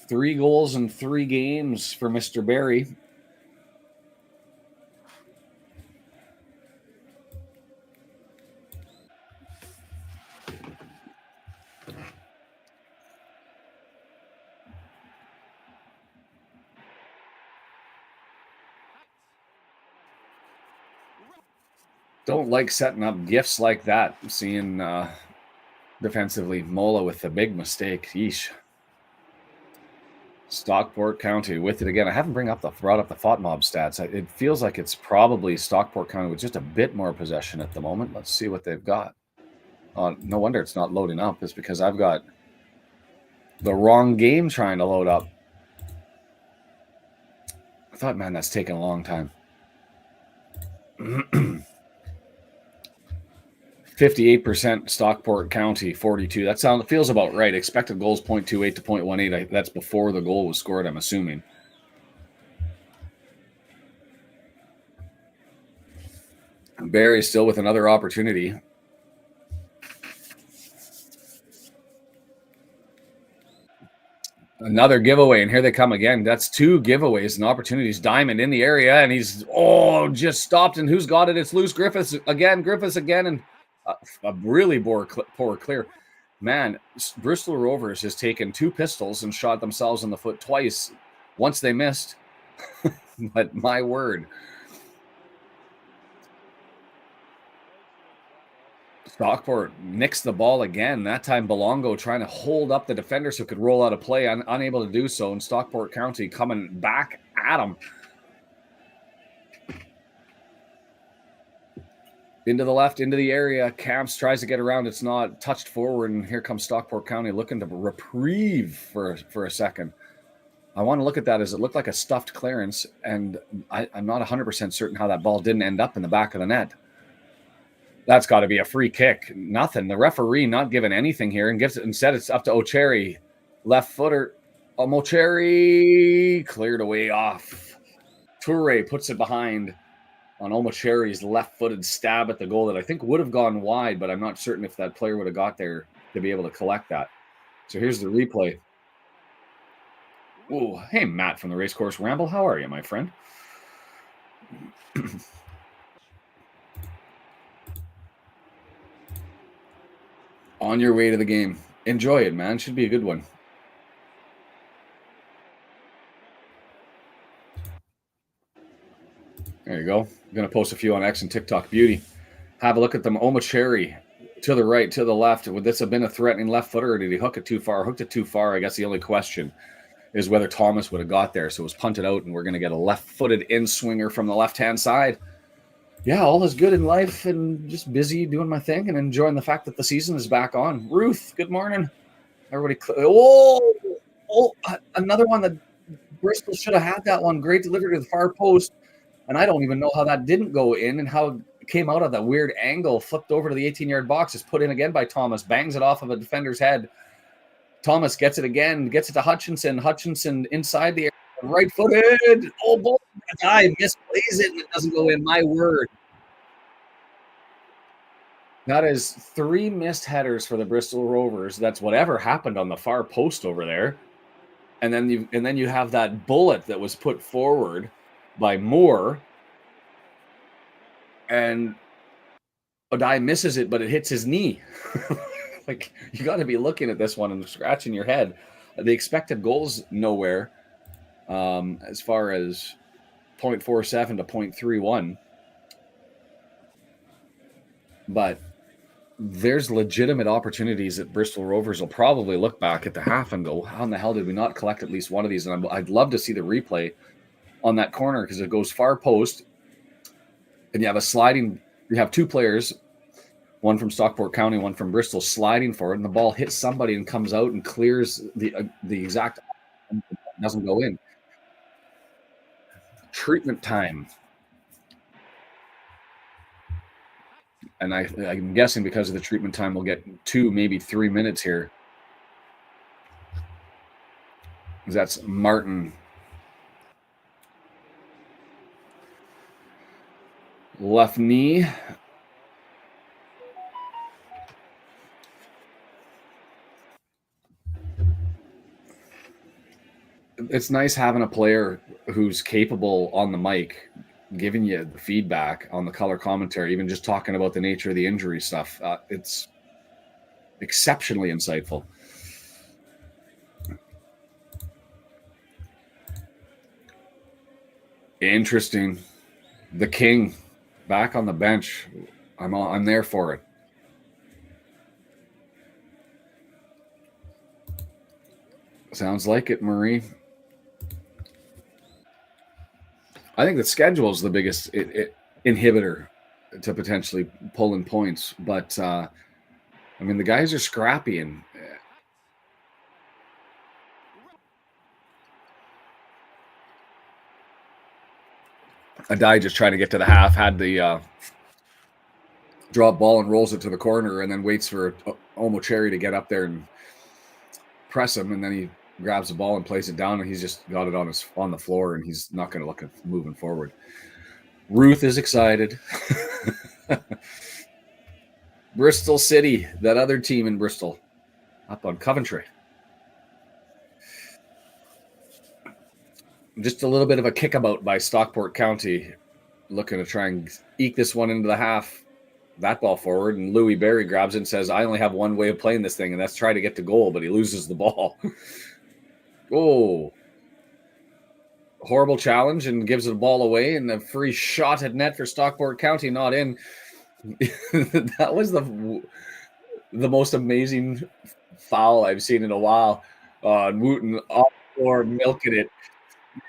Three goals in 3 games for Mr. Barry. Don't like setting up gifts like that. Seeing defensively Mola with the big mistake. Yeesh. Stockport County with it again. I haven't brought up the FOTMOB stats. It feels like it's probably Stockport County with just a bit more possession at the moment. Let's see what they've got. No wonder it's not loading up. It's because I've got the wrong game trying to load up. I thought, man, that's taking a long time. 58% Stockport County, 42. That feels about right. Expected goals 0.28 to 0.18. That's before the goal was scored, I'm assuming. Barry still with another opportunity. Another giveaway, and here they come again. That's 2 giveaways and opportunities. Diamond in the area, and he's just stopped. And who's got it? It's loose. Griffiths again, and a really poor clear. Man, Bristol Rovers has taken 2 pistols and shot themselves in the foot twice. Once they missed, but my word. Stockport nicks the ball again. That time Belongo trying to hold up the defender so could roll out a play, unable to do so. And Stockport County coming back at him. Into the left, into the area. Camps tries to get around. It's not touched forward. And here comes Stockport County looking to reprieve for a second. I want to look at that as it looked like a stuffed clearance. And I'm not 100% certain how that ball didn't end up in the back of the net. That's got to be a free kick. Nothing. The referee not giving anything here and gives it. Instead, it's up to O'Cherry. Left footer. O'Cherry cleared away off. Toure puts it behind on O'Cherry's left-footed stab at the goal that I think would have gone wide, but I'm not certain if that player would have got there to be able to collect that. So here's the replay. Oh, hey, Matt from the Racecourse Ramble. How are you, my friend? On your way to the game. Enjoy it, man. Should be a good one. There you go. I'm going to post a few on X and TikTok Beauty. Have a look at them. O'Cherry to the right, to the left. Would this have been a threatening left footer, or did he hook it too far? Hooked it too far. I guess the only question is whether Thomas would have got there. So it was punted out, and we're going to get a left-footed in-swinger from the left-hand side. Yeah, all is good in life and just busy doing my thing and enjoying the fact that the season is back on. Ruth, good morning. Everybody. Another one that Bristol should have had that one. Great delivery to the far post. And I don't even know how that didn't go in and how it came out of that weird angle, flipped over to the 18-yard box, is put in again by Thomas, bangs it off of a defender's head. Thomas gets it again, gets it to Hutchinson. Hutchinson inside the area, right-footed. Oh, boy, the guy misplays it and it doesn't go in. My word. That is 3 missed headers for the Bristol Rovers. That's whatever happened on the far post over there. And then you have that bullet that was put forward by Moore. And Odai misses it, but it hits his knee. Like, you got to be looking at this one and scratching your head. The expected goals nowhere, as far as 0.47 to 0.31. But there's legitimate opportunities that Bristol Rovers will probably look back at the half and go, how in the hell did we not collect at least one of these? And I'd love to see the replay on that corner because it goes far post. And you have 2 players, one from Stockport County, one from Bristol, sliding forward, and the ball hits somebody and comes out and clears the exact, doesn't go in. Treatment time. And I'm guessing because of the treatment time, we'll get 2, maybe 3 minutes here. That's Martin. Left knee. It's nice having a player who's capable on the mic, giving you the feedback on the color commentary, even just talking about the nature of the injury stuff. It's exceptionally insightful. Interesting. The King back on the bench. I'm there for it. Sounds like it, Marie. I think the schedule is the biggest inhibitor to potentially pulling points. But, I mean, the guys are scrappy. And Adai just trying to get to the half, had the drop ball and rolls it to the corner, and then waits for Omo Cherry to get up there and press him, and then he grabs the ball and plays it down, and he's just got it on the floor, and he's not going to look at moving forward. Ruth is excited. Bristol City, that other team in Bristol, up on Coventry. Just a little bit of a kickabout by Stockport County, looking to try and eke this one into the half. That ball forward, and Louis Barry grabs it and says, I only have one way of playing this thing, and that's try to get to goal, but he loses the ball. Oh, horrible challenge, and gives the ball away, and a free shot at net for Stockport County, not in. That was the most amazing foul I've seen in a while. Wooten off the floor, milking it.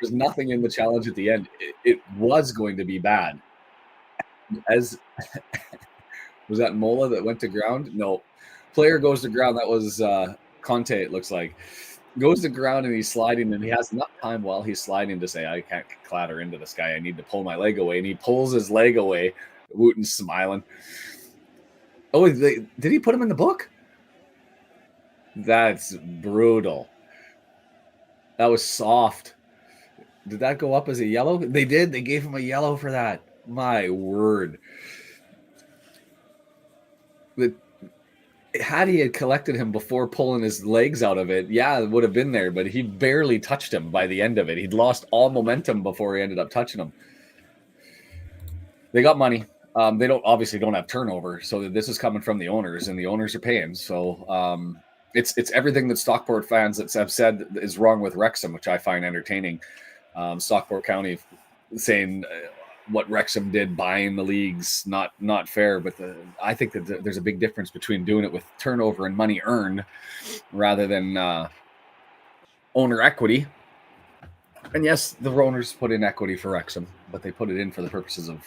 There's nothing in the challenge at the end. It was going to be bad. As was that Mola that went to ground? No. Player goes to ground. That was Conte, it looks like. Goes to ground, and he's sliding, and he has enough time while he's sliding to say, I can't clatter into this guy. I need to pull my leg away. And he pulls his leg away. Wooten's smiling. Oh, did he put him in the book? That's brutal. That was soft. Did that go up as a yellow? They did. They gave him a yellow for that. My word. Had he had collected him before pulling his legs out of it, yeah, it would have been there, but he barely touched him by the end of it. He'd lost all momentum before he ended up touching him. They got money. They obviously don't have turnover, so this is coming from the owners, and the owners are paying. So it's everything that Stockport fans have said is wrong with Wrexham, which I find entertaining. Stockport County saying what Wrexham did, buying the leagues, not fair. But I think that there's a big difference between doing it with turnover and money earned rather than owner equity. And yes, the owners put in equity for Wrexham, but they put it in for the purposes of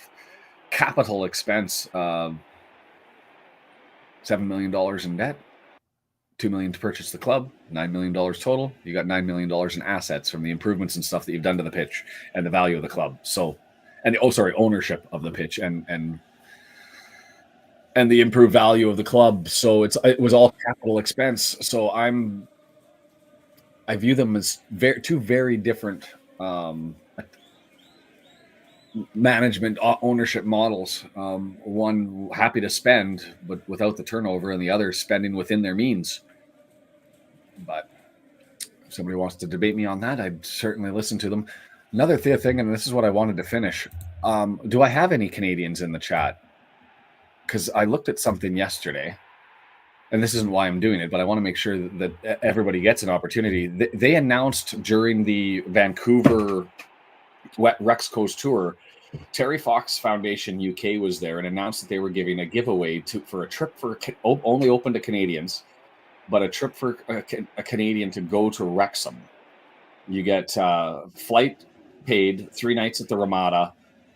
capital expense. $7 million in debt, $2 million to purchase the club, $9 million total. You got $9 million in assets from the improvements and stuff that you've done to the pitch and the value of the club. So, ownership of the pitch and the improved value of the club. So it was all capital expense. So I view them as two very different management ownership models. One happy to spend, but without the turnover, and the other spending within their means. But if somebody wants to debate me on that, I'd certainly listen to them. Another thing, and this is what I wanted to finish. Do I have any Canadians in the chat? Because I looked at something yesterday, and this isn't why I'm doing it, but I want to make sure that everybody gets an opportunity. They announced during the Vancouver Rex Coast Tour, Terry Fox Foundation UK was there and announced that they were giving a giveaway for a trip only open to Canadians, but a trip for a Canadian to go to Wrexham. You get flight paid, 3 nights at the Ramada.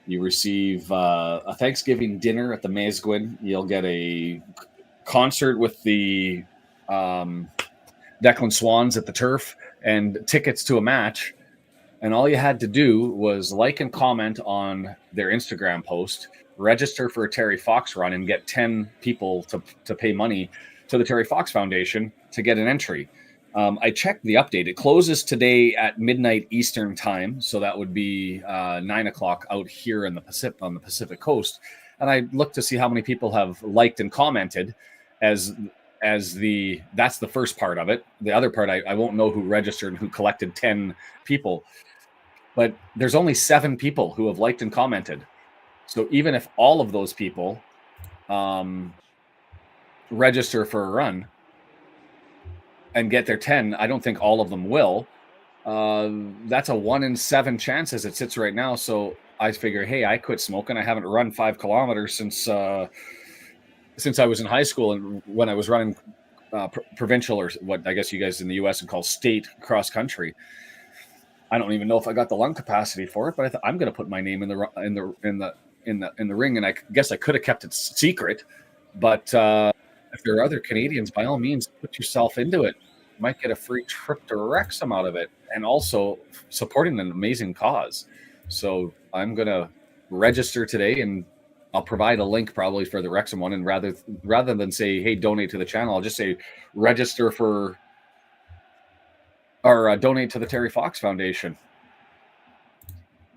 You receive a Thanksgiving dinner at the Mazguin. You'll get a concert with the Declan Swans at the Turf and tickets to a match. And all you had to do was like and comment on their Instagram post, register for a Terry Fox run, and get 10 people to pay money to the Terry Fox Foundation to get an entry. I checked the update. It closes today at midnight Eastern time, so that would be 9 o'clock out here in on the Pacific Coast. And I looked to see how many people have liked and commented. That's the first part of it. The other part, I won't know who registered and who collected 10 people. But there's only 7 people who have liked and commented. So even if all of those people register for a run and get their 10, I don't think all of them will. That's a 1 in 7 chance as it sits right now. So I figure, hey, I quit smoking. I haven't run 5 kilometers since I was in high school, and when I was running provincial, or what I guess you guys in the U.S. would call state cross country. I don't even know if I got the lung capacity for it, but I'm going to put my name in the ring, and I guess I could have kept it secret. But if there are other Canadians, by all means, put yourself into it. You might get a free trip to Wrexham out of it, and also supporting an amazing cause. So I'm going to register today and I'll provide a link probably for the Wrexham one, and rather than say, hey, donate to the channel, I'll just say register for or donate to the Terry Fox Foundation.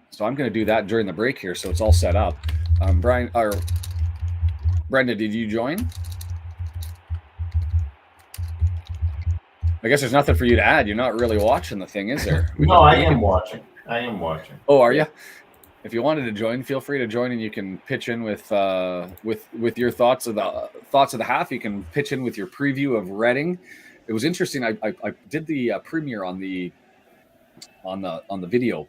So I'm going to do that during the break here, so it's all set up. Brian or Brenda, did you join? I guess there's nothing for you to add. You're not really watching the thing, is there? No, I am watching. Oh, are you? If you wanted to join, feel free to join, and you can pitch in with your thoughts of the half. You can pitch in with your preview of Reading. It was interesting. I did the premiere on the video.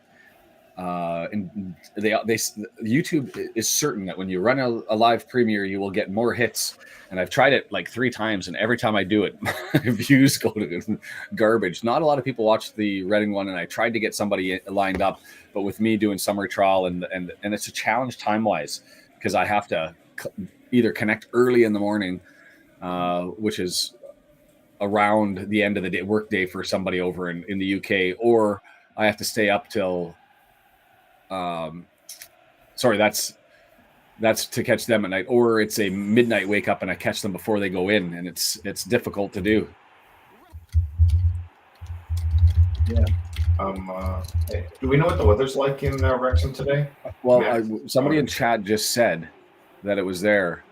And YouTube is certain that when you run a live premiere, you will get more hits. And I've tried it like 3 times, and every time I do it, views go to garbage. Not a lot of people watch the Reading one, and I tried to get somebody lined up, but with me doing summer trial and it's a challenge time-wise because I have to either connect early in the morning, which is around the end of the work day for somebody over in the UK, or I have to stay up till that's to catch them at night, or it's a midnight wake up and I catch them before they go in, and it's difficult to do. Yeah. Do we know what the weather's like in Wrexham today? Well, somebody in chat just said that it was there.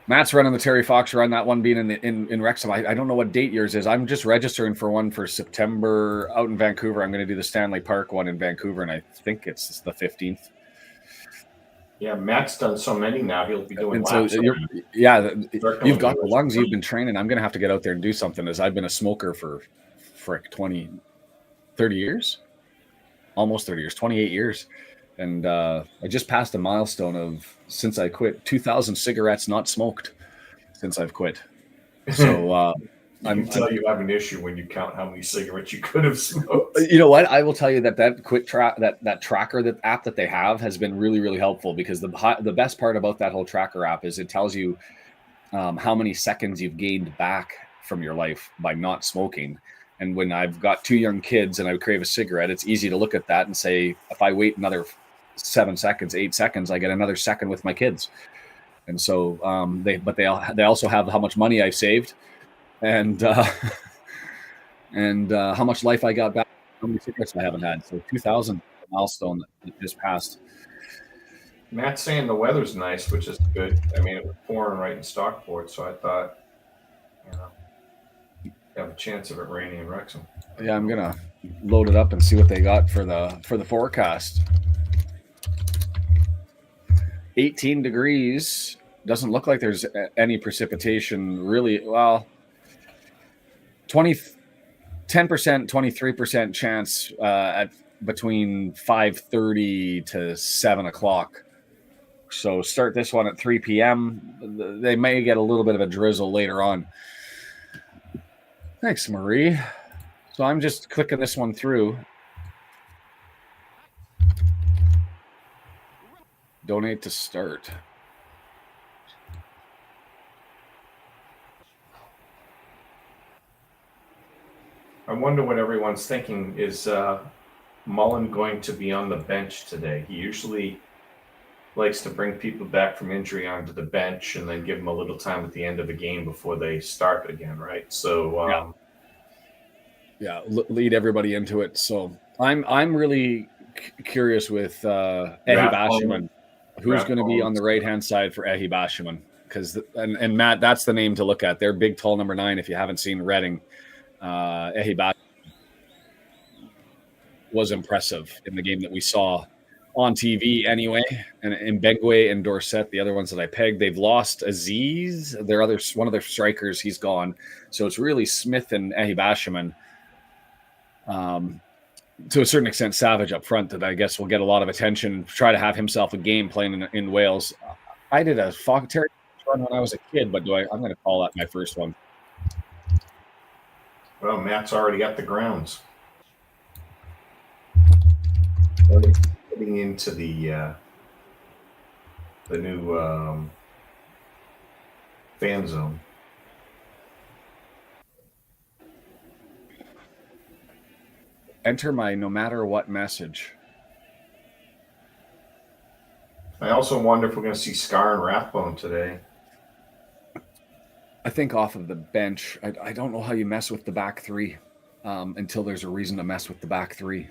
Matt's running the Terry Fox run, that one being in Wrexham. I don't know what date yours is. I'm just registering for one for September out in Vancouver. I'm going to do the Stanley Park one in Vancouver, and I think it's the 15th. Yeah, Matt's done so many now. He'll be doing laps. So you've got the lungs. You've been training. I'm going to have to get out there and do something, as I've been a smoker for 30 years, almost 30 years, 28 years. And I just passed a milestone of, since I quit, 2,000 cigarettes not smoked since I've quit. So I'm tell you have an issue when you count how many cigarettes you could have smoked. You know what? I will tell you that quit that tracker, that app that they have, has been really, really helpful, because the best part about that whole tracker app is it tells you how many seconds you've gained back from your life by not smoking. And when I've got 2 young kids and I crave a cigarette, it's easy to look at that and say, if I wait another 7 seconds, 8 seconds, I get another second with my kids. And so they also have how much money I've saved, and how much life I got back, how many cigarettes I haven't had. So 2,000 milestone that just passed. Matt's saying the weather's nice, which is good. I mean, it was pouring right in Stockport, so I thought, you have a chance of it raining in Wrexham. Yeah, I'm gonna load it up and see what they got for the forecast. 18 degrees. Doesn't look like there's any precipitation really. Well, 10%, 23% chance at between 5:30 to 7 o'clock. So start this one at 3 p.m. They may get a little bit of a drizzle later on. Thanks, Marie. So I'm just clicking this one through. Donate to start. I wonder what everyone's thinking. Is Mullen going to be on the bench today? He usually likes to bring people back from injury onto the bench and then give them a little time at the end of the game before they start again, right? So lead everybody into it. So I'm really curious with Ehi Bashiman, who's going to be on the right-hand side for Ehi Bashiman, because and Matt, that's the name to look at. They're big, tall number 9. If you haven't seen Reading, Ehi Bashiman was impressive in the game that we saw on TV anyway. And in Mbengwe and Dorset, the other ones that I pegged, they've lost Aziz. One of their strikers, he's gone. So it's really Smith and Ehi Bashiman. To a certain extent, Savage up front, that I guess will get a lot of attention. Try to have himself a game playing in Wales. I did a Terry run when I was a kid, but I'm going to call that my first one. Well, Matt's already at the grounds. Getting into the new fan zone. Enter my no matter what message. I also wonder if we're going to see Scar and Rathbone today. I think off of the bench, I don't know how you mess with the back three until there's a reason to mess with the back three.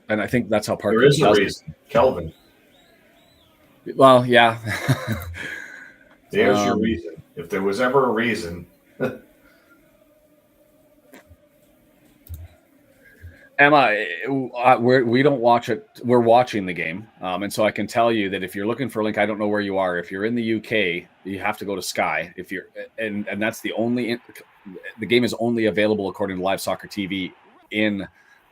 And I think that's how Park There is a does reason. Kelvin, it. Well, yeah. there's your reason. If there was ever a reason. Emma, we don't watch it. We're watching the game, and so I can tell you that if you're looking for a link, I don't know where you are. If you're in the UK, you have to go to Sky. If you're, and that's the game is only available according to Live Soccer TV in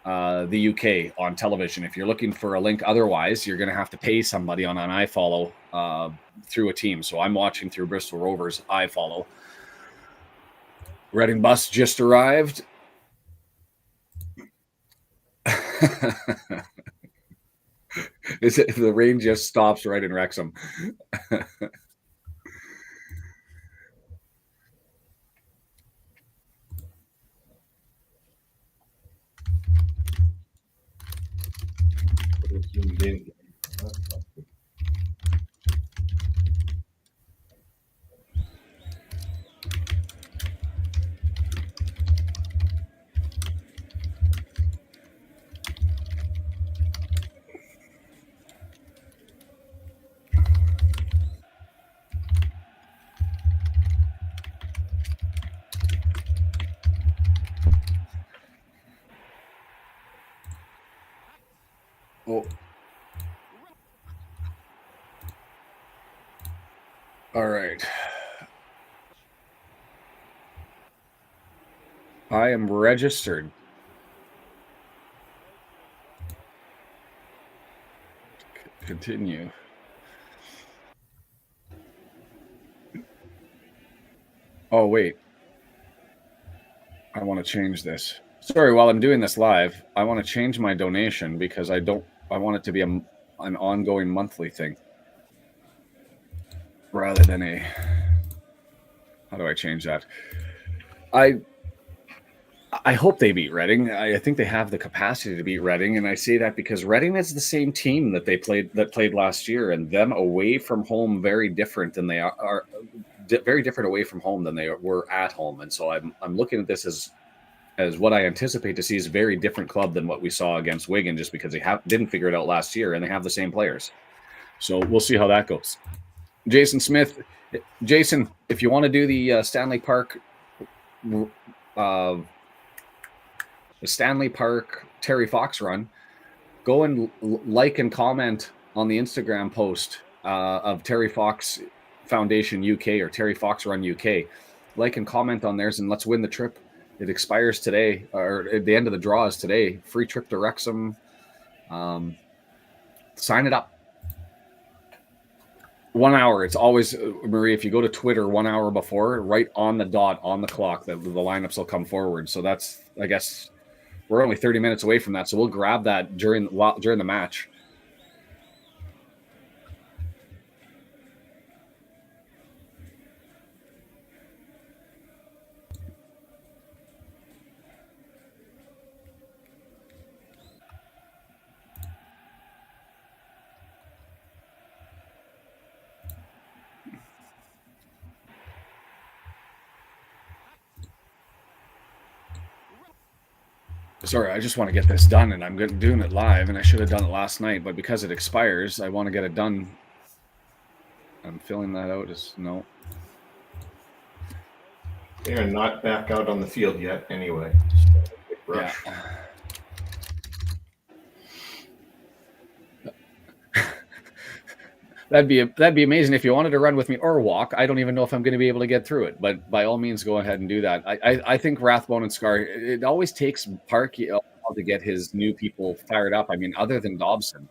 the UK on television. If you're looking for a link, otherwise, you're going to have to pay somebody on an iFollow through a team. So I'm watching through Bristol Rovers iFollow. Reading bus just arrived. The rain just stops right in Wrexham. Oh. All right. I am registered. Continue. Oh, wait. I want to change this. Sorry, while I'm doing this live, I want to change my donation because I want it to be an ongoing monthly thing rather than a. How do I change that? I hope they beat Reading. I think they have the capacity to beat Reading, and I say that because Reading is the same team that played last year, and them away from home very different than they are very different away from home than they were at home, and so I'm looking at this as what I anticipate to see is a very different club than what we saw against Wigan, just because they didn't figure it out last year, and they have the same players. So we'll see how that goes. Jason Smith, Jason, if you want to do the Stanley Park Terry Fox run, go and like and comment on the Instagram post of Terry Fox Foundation UK or Terry Fox Run UK. Like and comment on theirs, and let's win the trip. It expires today, or at the end of the draw is today. Free trip to Wrexham. Sign it up. 1 hour. It's always, Marie, if you go to Twitter 1 hour before, right on the dot, on the clock, the lineups will come forward. So that's, I guess, we're only 30 minutes away from that. So we'll grab that during the match. Sorry, I just want to get this done, and I'm doing it live, and I should have done it last night, but because it expires, I want to get it done. I'm filling that out as no. They are not back out on the field yet, anyway. Yeah. That'd be amazing if you wanted to run with me or walk. I don't even know if I'm going to be able to get through it, but by all means, go ahead and do that. I think Rathbone and Scar. It always takes Park to get his new people fired up. I mean, other than Dobson,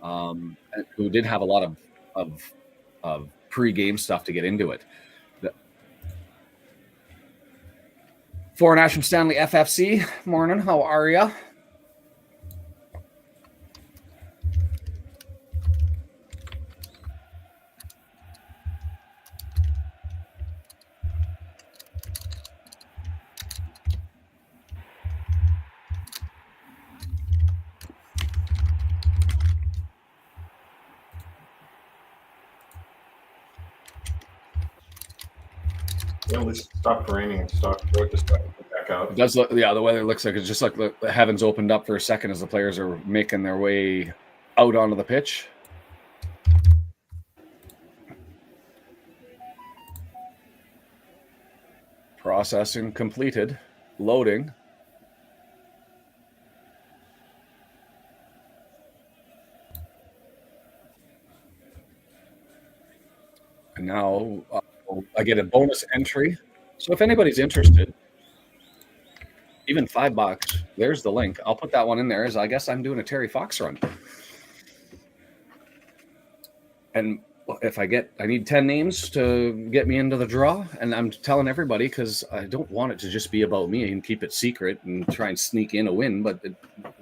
who did have a lot of pre-game stuff to get into it. For National Stanley FFC, morning. How are you? At least it stopped raining and Stockport just got back out. It does look, yeah, the weather looks like it's just like the heavens opened up for a second as the players are making their way out onto the pitch. Processing completed. Loading. And now I get a bonus entry. So if anybody's interested, even $5, there's the link. I'll put that one in there as I guess I'm doing a Terry Fox run. And if I need 10 names to get me into the draw, and I'm telling everybody because I don't want it to just be about me and keep it secret and try and sneak in a win, but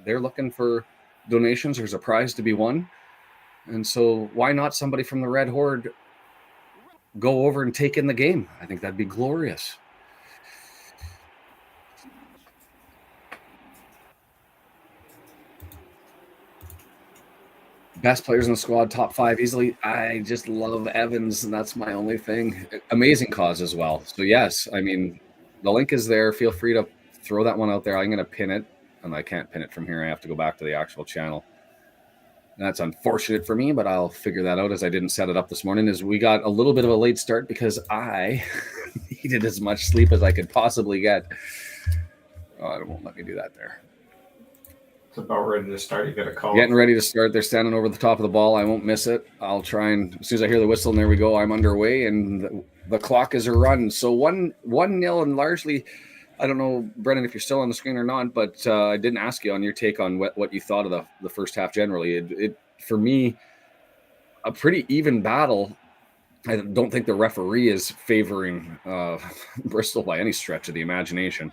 they're looking for donations. There's a prize to be won. And so why not somebody from the Red Horde go over and take in the game? I think that'd be glorious. Best players in the squad, top 5 easily. I just love Evans, and that's my only thing. Amazing cause as well. So yes, I mean, the link is there. Feel free to throw that one out there. I'm going to pin it, and I can't pin it from here. I have to go back to the actual channel. That's unfortunate for me, but I'll figure that out as I didn't set it up this morning. As we got a little bit of a late start because I needed as much sleep as I could possibly get. Oh, it won't let me do that there. It's about ready to start. You got a call. Getting ready to start. They're standing over the top of the ball. I won't miss it. I'll try and as soon as I hear the whistle, and there we go. I'm underway, and the clock is a run. So 1-0, and largely, I don't know, Brennan, if you're still on the screen or not, but I didn't ask you on your take on what you thought of the first half generally. It for me, a pretty even battle. I don't think the referee is favoring Bristol by any stretch of the imagination.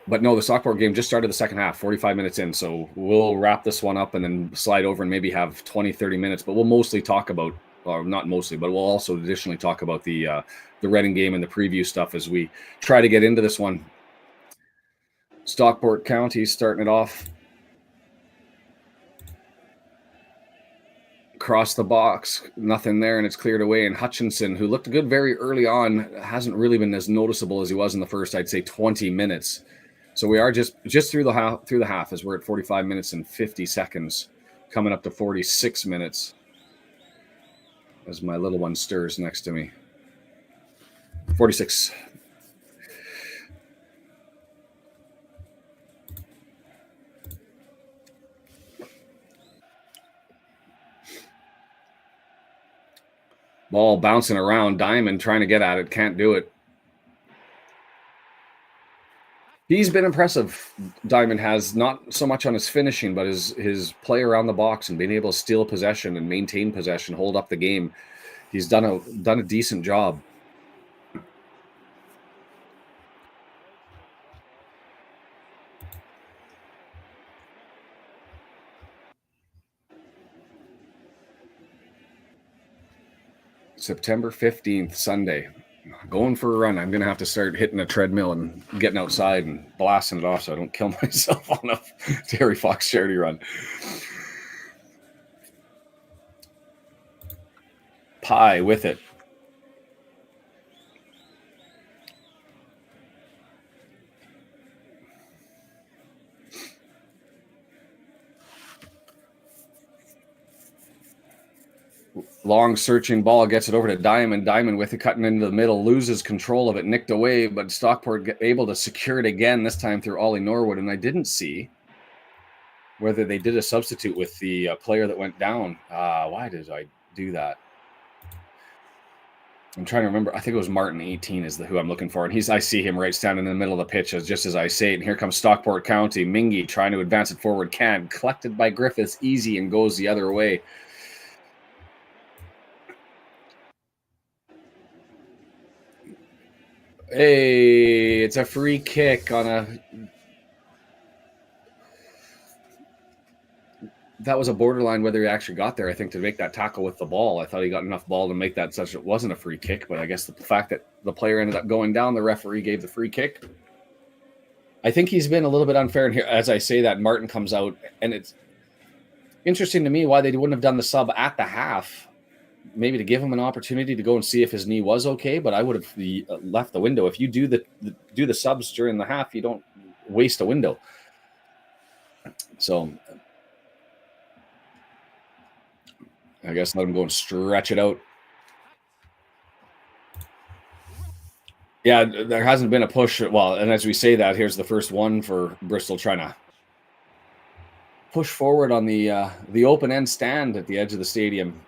But no, the Stockport game just started the second half, 45 minutes in. So we'll wrap this one up and then slide over and maybe have 20, 30 minutes. But we'll mostly talk about, or not mostly, but we'll also additionally talk about the Reading game and the preview stuff as we try to get into this one. Stockport County starting it off. Across the box, nothing there, and it's cleared away. And Hutchinson, who looked good very early on, hasn't really been as noticeable as he was in the first, I'd say, 20 minutes. So we are just through the half as we're at 45 minutes and 50 seconds, coming up to 46 minutes as my little one stirs next to me. 46. Ball bouncing around. Diamond trying to get at it. Can't do it. He's been impressive. Diamond has, not so much on his finishing, but his play around the box and being able to steal possession and maintain possession, hold up the game. He's done a decent job. September 15th, Sunday. Going for a run. I'm going to have to start hitting a treadmill and getting outside and blasting it off so I don't kill myself on a Terry Fox charity run. Pie with it. Long searching ball, gets it over to Diamond. Diamond with it cutting into the middle, loses control of it, nicked away, but Stockport able to secure it again, this time through Ollie Norwood. And I didn't see whether they did a substitute with the player that went down. Why did I do that? I'm trying to remember. I think it was Martin 18 is who I'm looking for. And I see him right standing in the middle of the pitch just as I say it. And here comes Stockport County. Mingy trying to advance it forward. Collected by Griffiths. Easy and goes the other way. Hey, it's a free kick on a... That was a borderline whether he actually got there, I think, to make that tackle with the ball. I thought he got enough ball to make that such it wasn't a free kick, but I guess the fact that the player ended up going down, the referee gave the free kick. I think he's been a little bit unfair. And here, as I say that, Martin comes out, and it's interesting to me why they wouldn't have done the sub at the half maybe to give him an opportunity to go and see if his knee was okay, but I would have left the window. If you do the subs during the half, you don't waste a window. So I guess let him go and stretch it out. Yeah, there hasn't been a push. Well, and as we say that, here's the first one for Bristol trying to push forward on the open end stand at the edge of the stadium.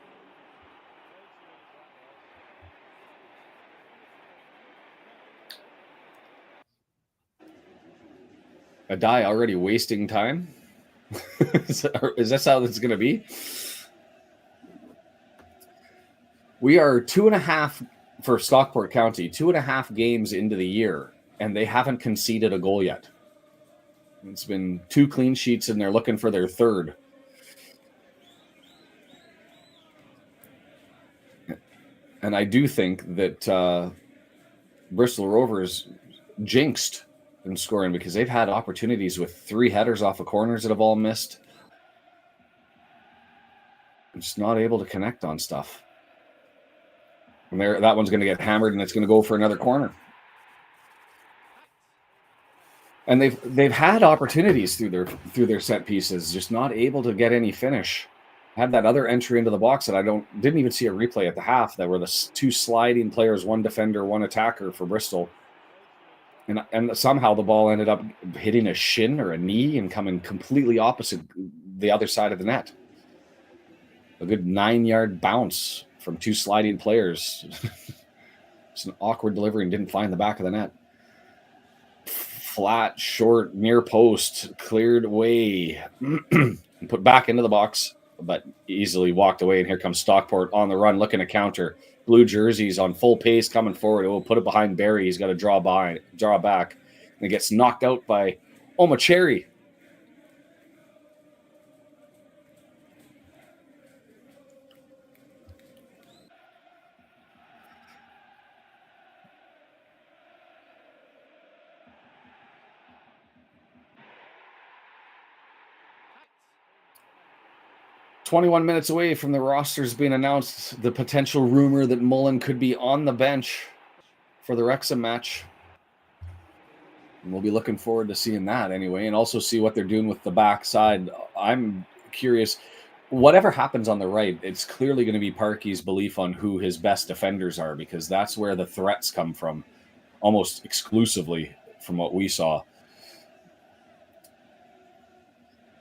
A die already wasting time. Is this how it's going to be? We are 2.5 for Stockport County, 2.5 games into the year, and they haven't conceded a goal yet. It's been 2 clean sheets, and they're looking for their third. And I do think that Bristol Rovers jinxed in scoring because they've had opportunities with 3 headers off of corners that have all missed. I'm just not able to connect on stuff. And that one's going to get hammered, and it's going to go for another corner. And they've had opportunities through their set pieces, just not able to get any finish. Had that other entry into the box that I didn't even see a replay at the half. That were the 2 sliding players, 1 defender, 1 attacker for Bristol. And somehow the ball ended up hitting a shin or a knee and coming completely opposite the other side of the net. A good 9-yard bounce from 2 sliding players. It's an awkward delivery and didn't find the back of the net. Flat, short, near post, cleared away and put back into the box, but easily walked away. And here comes Stockport on the run, looking to counter. Blue jerseys on full pace coming forward. It will put it behind Barry. He's got to draw back. And it gets knocked out by Omacheri. 21 minutes away from the rosters being announced, the potential rumor that Mullen could be on the bench for the Wrexham match. And we'll be looking forward to seeing that anyway, and also see what they're doing with the backside. I'm curious. Whatever happens on the right, it's clearly going to be Parky's belief on who his best defenders are, because that's where the threats come from, almost exclusively from what we saw.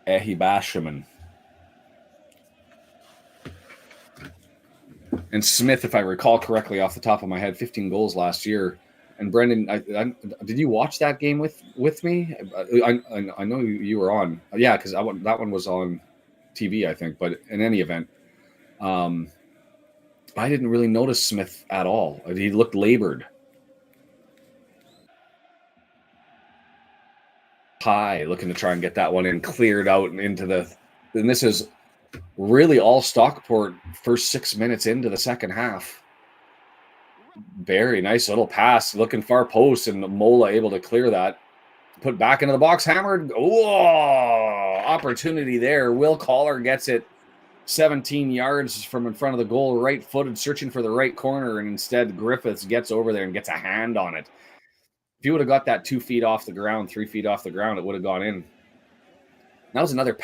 Ehi Bashaman. And Smith, if I recall correctly off the top of my head, 15 goals last year. And Brendan, did you watch that game with me? I know you were on. Yeah, because that one was on TV, I think. But in any event, I didn't really notice Smith at all. He looked labored. High, looking to try and get that one in, cleared out and into the... And this is really all Stockport first 6 minutes into the second half. Very nice little pass, looking far post, and Mola able to clear that. Put back into the box, hammered. Whoa! Opportunity there. Will Collar gets it 17 yards from in front of the goal, right-footed, searching for the right corner, and instead Griffiths gets over there and gets a hand on it. If you would have got that 2 feet off the ground, 3 feet off the ground, it would have gone in. That was another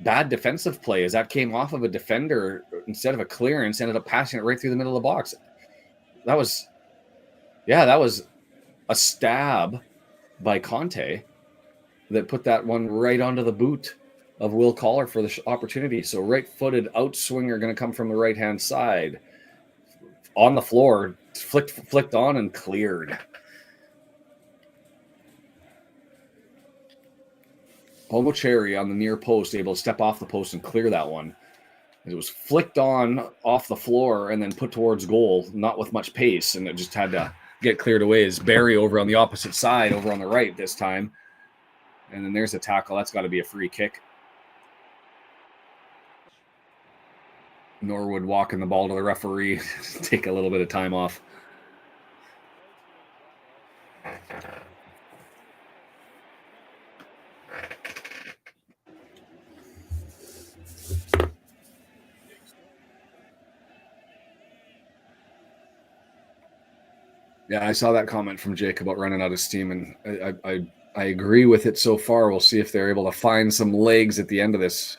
bad defensive play, as that came off of a defender instead of a clearance, ended up passing it right through the middle of the box. That was a stab by Conte that put that one right onto the boot of Will Collar for the opportunity. So right-footed outswinger going to come from the right-hand side. On the floor, flicked on and cleared. Omacheri on the near post, able to step off the post and clear that one. It was flicked on off the floor and then put towards goal, not with much pace, and it just had to get cleared away. As Barry over on the opposite side, over on the right this time. And then there's a tackle. That's got to be a free kick. Norwood walking the ball to the referee. Take a little bit of time off. Yeah, I saw that comment from Jake about running out of steam, and I agree with it so far. We'll see if they're able to find some legs at the end of this.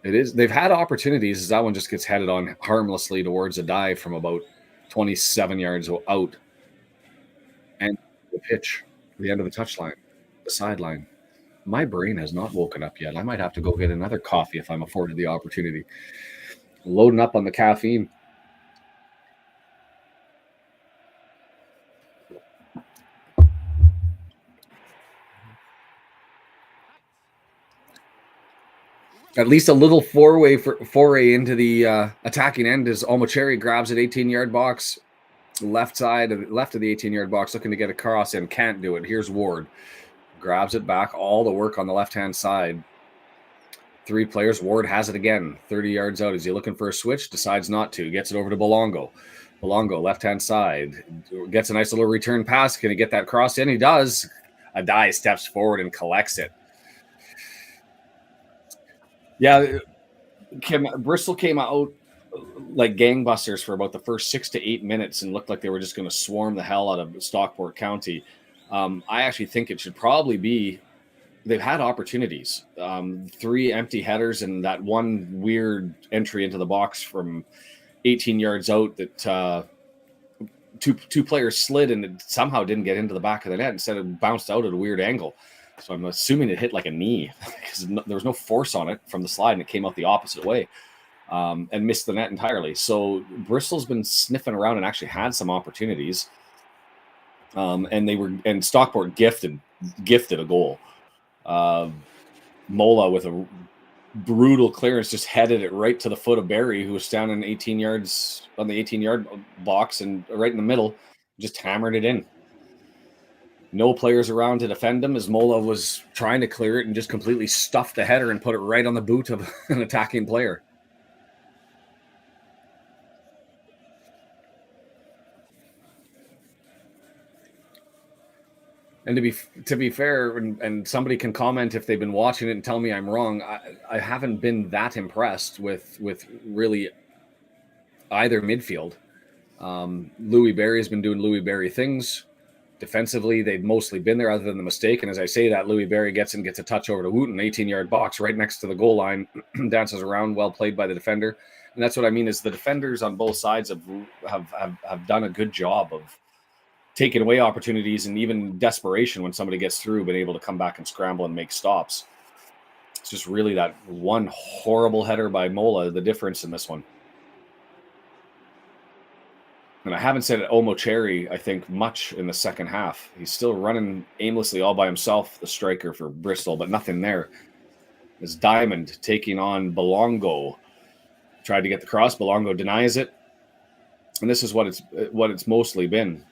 It is. They've had opportunities as that one just gets headed on harmlessly towards a dive from about 27 yards out. And the pitch, the end of the touchline, the sideline. My brain has not woken up yet. I might have to go get another coffee if I'm afforded the opportunity. Loading up on the caffeine. At least a little foray into the attacking end as Almocherry grabs an 18-yard box, left of the 18-yard box, looking to get across and can't do it. Here's Ward. Grabs it back, all the work on the left-hand side. 3 players. Ward has it again, 30 yards out. Is he looking for a switch? Decides not to. Gets it over to Belongo. Belongo, left-hand side. Gets a nice little return pass. Can he get that cross in? He does. Adai steps forward and collects it. Yeah, Bristol came out like gangbusters for about the first 6 to 8 minutes and looked like they were just going to swarm the hell out of Stockport County. I actually think it should probably be they've had opportunities. 3 empty headers and that one weird entry into the box from 18 yards out that two players slid and it somehow didn't get into the back of the net. Instead, it bounced out at a weird angle. So I'm assuming it hit like a knee because there was no force on it from the slide and it came out the opposite way and missed the net entirely. So Bristol's been sniffing around and actually had some opportunities. And Stockport gifted a goal. Mola with a brutal clearance just headed it right to the foot of Barry, who was standing 18 yards on the 18-yard box and right in the middle, just hammered it in. No players around to defend him as Mola was trying to clear it and just completely stuffed the header and put it right on the boot of an attacking player. And to be fair, and somebody can comment if they've been watching it and tell me I'm wrong, I haven't been that impressed with really either midfield. Louis Barry has been doing Louis Barry things. Defensively, they've mostly been there other than the mistake. And as I say that, Louis Barry gets a touch over to Wooten, 18-yard box right next to the goal line, dances around, well played by the defender. And that's what I mean is the defenders on both sides have done a good job of taking away opportunities and even desperation when somebody gets through, been able to come back and scramble and make stops. It's just really that one horrible header by Mola, the difference in this one. And I haven't said Almocherry, I think, much in the second half. He's still running aimlessly all by himself, the striker for Bristol, but nothing there. As Diamond taking on Belongo. Tried to get the cross. Belongo denies it. And this is what it's mostly been.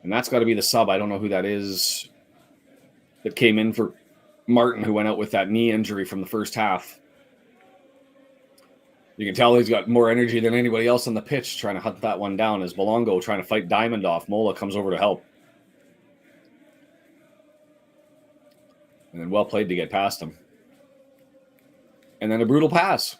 And that's got to be the sub. I don't know who that is that came in for Martin, who went out with that knee injury from the first half. You can tell he's got more energy than anybody else on the pitch trying to hunt that one down as Belongo trying to fight Diamond off. Mola comes over to help. And then well played to get past him. And then a brutal pass.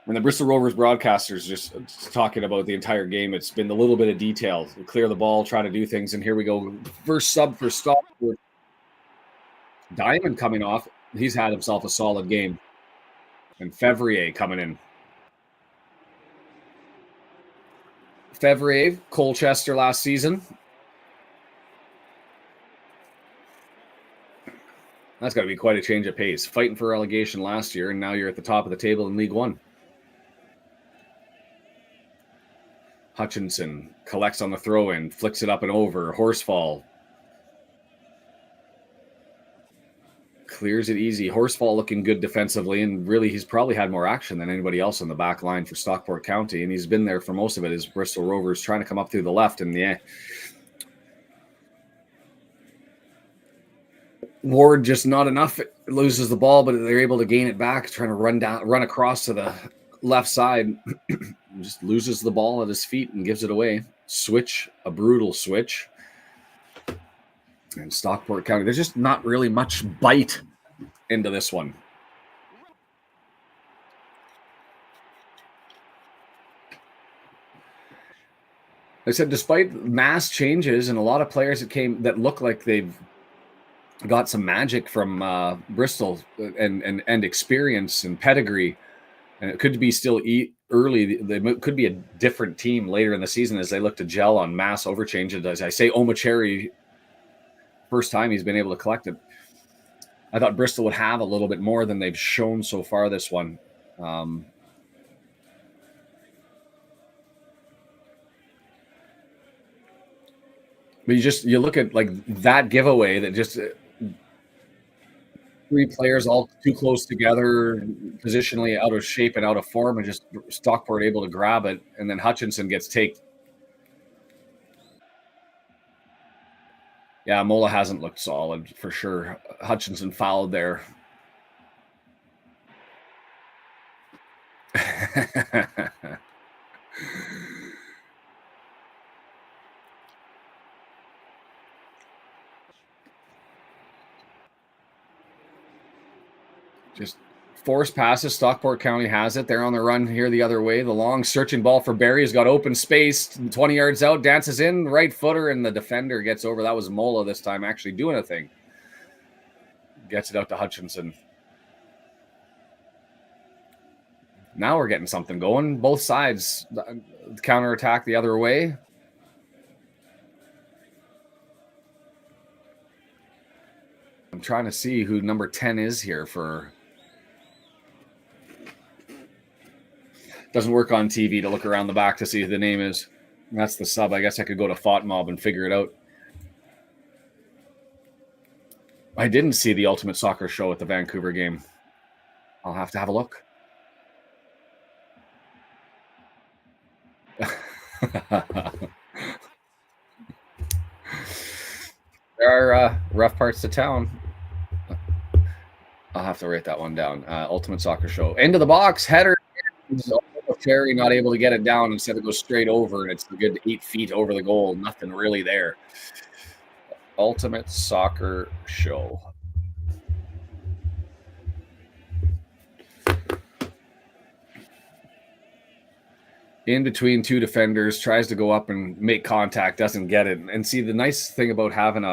And the Bristol Rovers broadcasters just talking about the entire game. It's been a little bit of detail. We clear the ball, try to do things, and here we go. First sub for Stockport. Diamond coming off. He's had himself a solid game. And Fevrier coming in. Fevrier, Colchester last season. That's got to be quite a change of pace. Fighting for relegation last year, and now you're at the top of the table in League One. Hutchinson collects on the throw-in, flicks it up and over. Horsfall clears it easy. Horsfall looking good defensively, and really he's probably had more action than anybody else on the back line for Stockport County, and he's been there for most of it as Bristol Rovers trying to come up through the left, and Ward just not enough. It loses the ball, but they're able to gain it back, trying to run across to the left side. Just loses the ball at his feet and gives it away. Switch, a brutal switch. And Stockport County, there's just not really much bite into this one. I said, despite mass changes and a lot of players that look like they've got some magic from Bristol and experience and pedigree, and it could be still early. They could be a different team later in the season as they look to gel on mass overchanges. As I say, Omacheri, first time he's been able to collect it. I thought Bristol would have a little bit more than they've shown so far this one. But you look at like that giveaway that just three players all too close together, positionally out of shape and out of form, and just Stockport able to grab it, and then Hutchinson gets taken. Yeah, Mola hasn't looked solid for sure. Hutchinson fouled there. Just force passes. Stockport County has it. They're on the run here the other way. The long searching ball for Barry has got open space. 20 yards out, dances in, right footer, and the defender gets over. That was Mola this time actually doing a thing. Gets it out to Hutchinson. Now we're getting something going. Both sides counterattack the other way. I'm trying to see who number 10 is here for... Doesn't work on TV to look around the back to see who the name is. That's the sub. I guess I could go to FOTMob and figure it out. I didn't see the Ultimate Soccer Show at the Vancouver game. I'll have to have a look. There are rough parts to town. I'll have to write that one down. Ultimate Soccer Show. Into the box. Header. Terry not able to get it down. Instead it goes straight over, and it's a good 8 feet over the goal. Nothing really there. Ultimate Soccer Show. In between two defenders, tries to go up and make contact, doesn't get it. And see, the nice thing about having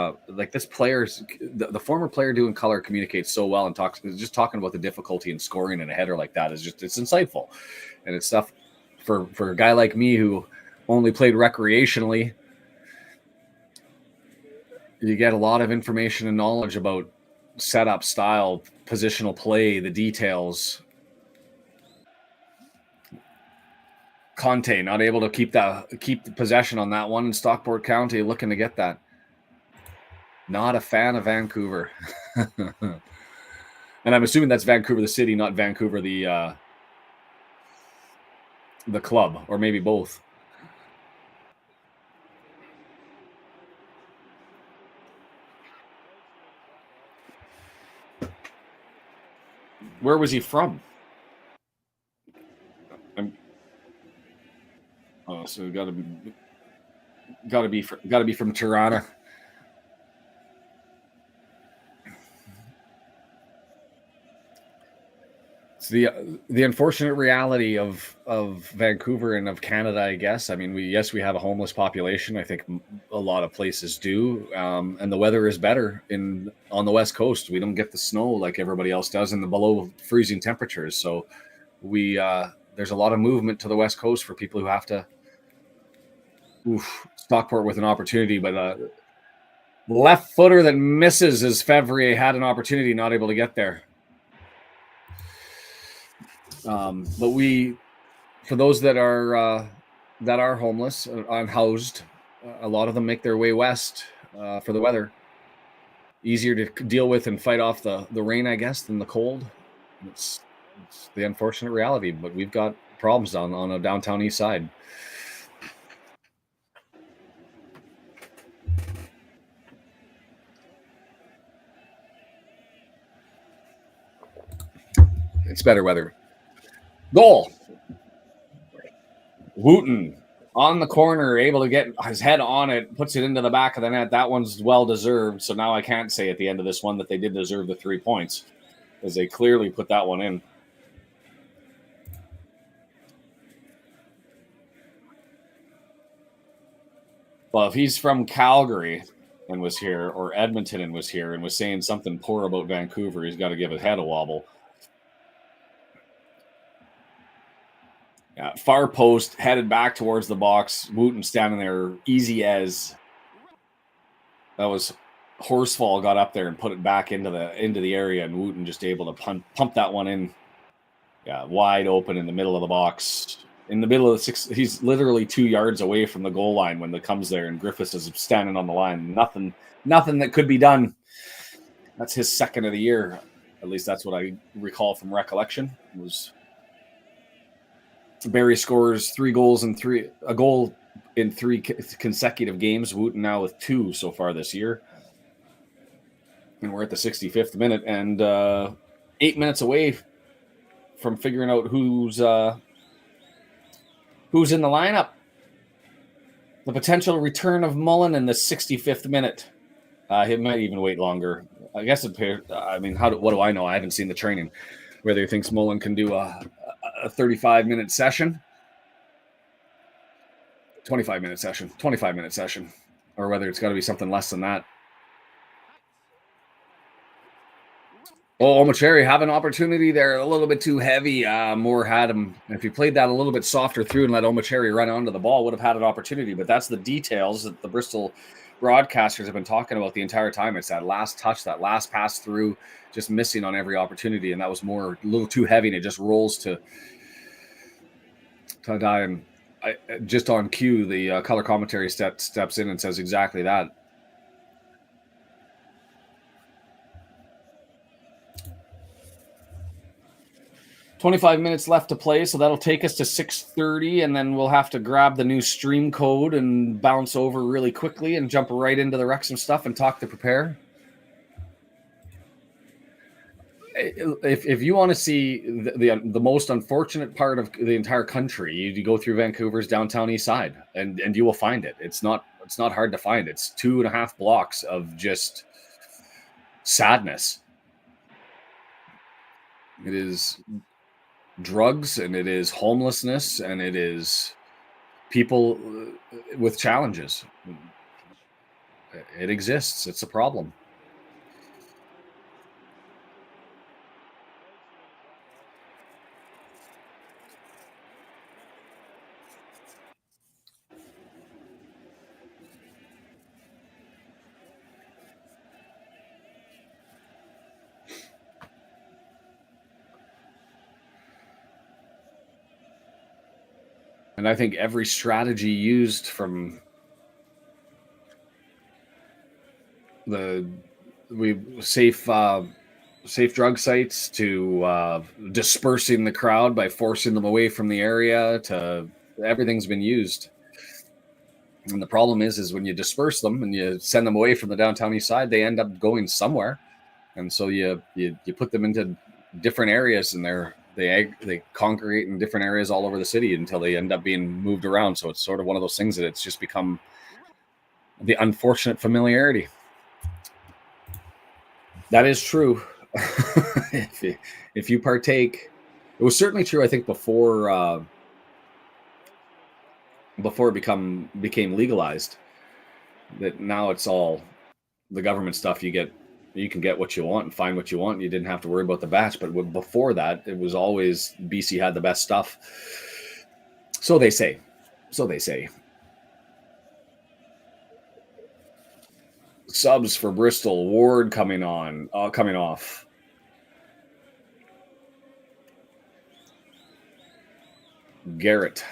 this player's, the former player doing color communicates so well and just talking about the difficulty in scoring in a header like that is it's insightful. And it's stuff for a guy like me who only played recreationally. You get a lot of information and knowledge about setup, style, positional play, the details. Conte not able to keep the possession on that one, in Stockport County looking to get that. Not a fan of Vancouver. And I'm assuming that's Vancouver the city, not Vancouver the club, or maybe both. Where was he from? Oh, so gotta be from Tirana. It's the unfortunate reality of Vancouver and of Canada, I guess. I mean, we have a homeless population. I think a lot of places do, and the weather is better on the West Coast. We don't get the snow like everybody else does, and the below freezing temperatures. So there's a lot of movement to the West Coast for people who have to. Stockport with an opportunity, but the left footer that misses as Fevrier had an opportunity, not able to get there. But for those that are homeless, unhoused, a lot of them make their way west for the weather. Easier to deal with and fight off the rain, I guess, than the cold. It's the unfortunate reality, but we've got problems on a downtown east side. It's better weather. Goal. Wooten on the corner, able to get his head on it, puts it into the back of the net. That one's well-deserved. So now I can't say at the end of this one that they did deserve the 3 points, as they clearly put that one in. Well, if he's from Calgary and was here, or Edmonton and was here and was saying something poor about Vancouver, he's got to give his head a wobble. Yeah, far post, headed back towards the box. Wooten standing there, easy as. That was Horsfall got up there and put it back into the area, and Wooten just able to pump that one in. Yeah, wide open in the middle of the box. In the middle of the six, he's literally 2 yards away from the goal line when it comes there, and Griffiths is standing on the line. Nothing that could be done. That's his second of the year. At least that's what I recall from recollection. It was Barry scores a goal in 3 consecutive games. Wooten now with 2 so far this year. And we're at the 65th minute and 8 minutes away from figuring out who's in the lineup. The potential return of Mullen in the 65th minute. He might even wait longer. I guess what do I know? I haven't seen the training. Whether he thinks Mullen can do a 35-minute session, 25-minute session, or whether it's got to be something less than that. Oh, Omocheri have an opportunity there. A little bit too heavy. Moore had him. If he played that a little bit softer through and let Omocheri run onto the ball, would have had an opportunity. But that's the details that the Bristol broadcasters have been talking about the entire time. It's that last touch, that last pass through, just missing on every opportunity. And that was Moore a little too heavy, and it just rolls to die. And just on cue, the color commentary steps in and says exactly that. 25 minutes left to play, so that'll take us to 6:30, and then we'll have to grab the new stream code and bounce over really quickly and jump right into the Wrexham stuff and talk to prepare. If you want to see the most unfortunate part of the entire country, you go through Vancouver's downtown east side, and you will find it. It's not hard to find. It's 2.5 blocks of just sadness. It is drugs, and it is homelessness, and it is people with challenges. It exists. It's a problem. And I think every strategy used from the safe drug sites to dispersing the crowd by forcing them away from the area to everything's been used. And the problem is when you disperse them and you send them away from the downtown east side, they end up going somewhere. And so you put them into different areas, and they congregate in different areas all over the city until they end up being moved around. So it's sort of one of those things that it's just become the unfortunate familiarity. That is true. if you partake, it was certainly true, I think, before it became legalized. That now it's all the government stuff. You can get what you want and find what you want. You didn't have to worry about the batch. But before that, it was always BC had the best stuff. So they say. Subs for Bristol. Ward coming off. Garrett.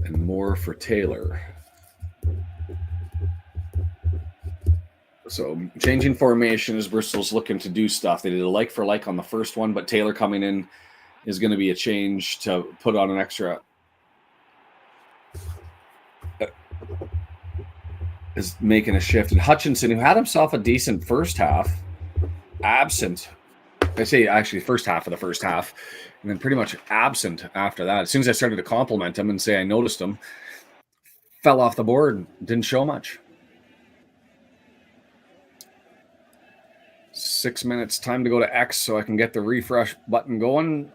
And more for Taylor. So changing formation as Bristol's looking to do stuff. They did a like for like on the first one, but Taylor coming in is going to be a change to put on an extra. Is making a shift. And Hutchinson, who had himself a decent first half, absent. I say actually first half of the first half, and then pretty much absent after that. As soon as I started to compliment him and say I noticed him, fell off the board, didn't show much. 6 minutes. Time to go to X so I can get the refresh button going.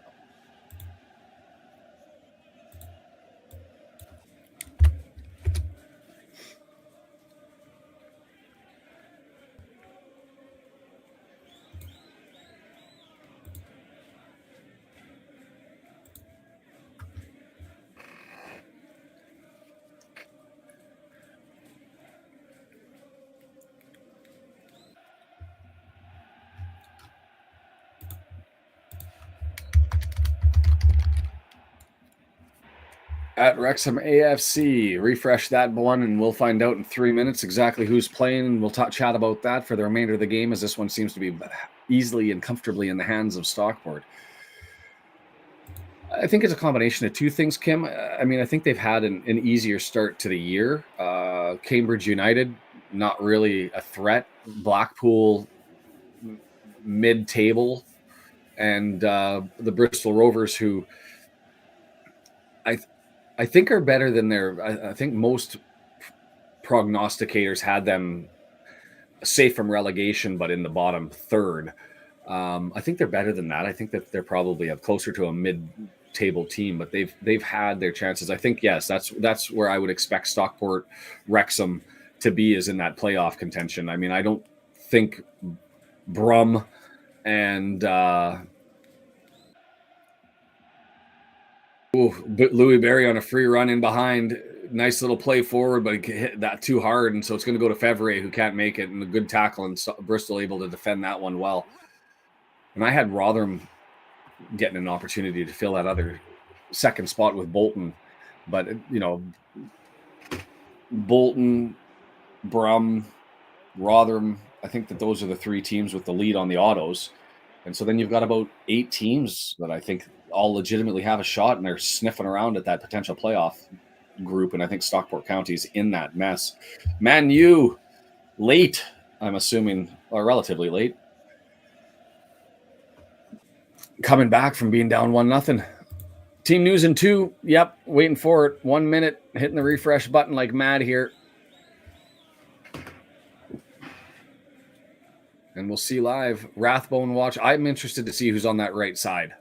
At Wrexham AFC, refresh that one, and we'll find out in 3 minutes exactly who's playing. We'll chat about that for the remainder of the game, as this one seems to be easily and comfortably in the hands of Stockport. I think it's a combination of two things, Kim. I mean, I think they've had an easier start to the year. Cambridge United, not really a threat. Blackpool, mid-table. And the Bristol Rovers, who I think are better than I think most prognosticators had them safe from relegation, but in the bottom third. I think they're better than that. I think that they're probably closer to a mid-table team, but they've had their chances. I think, yes, that's where I would expect Stockport, Wrexham to be, is in that playoff contention. I mean, I don't think Brum and Louis Barry on a free run in behind. Nice little play forward, but he hit that too hard, and so it's going to go to Fevre, who can't make it, and a good tackle, and Bristol able to defend that one well. And I had Rotherham getting an opportunity to fill that other second spot with Bolton, but Bolton, Brum, Rotherham, I think that those are the three teams with the lead on the autos. And so then you've got about 8 teams that I think all legitimately have a shot, and they're sniffing around at that potential playoff group. And I think Stockport County's in that mess. Man U, late, I'm assuming, or relatively late, coming back from being down 1-0. Team news in 2. Yep, waiting for it. 1 minute, hitting the refresh button like mad here. And we'll see live. Rathbone watch. I'm interested to see who's on that right side.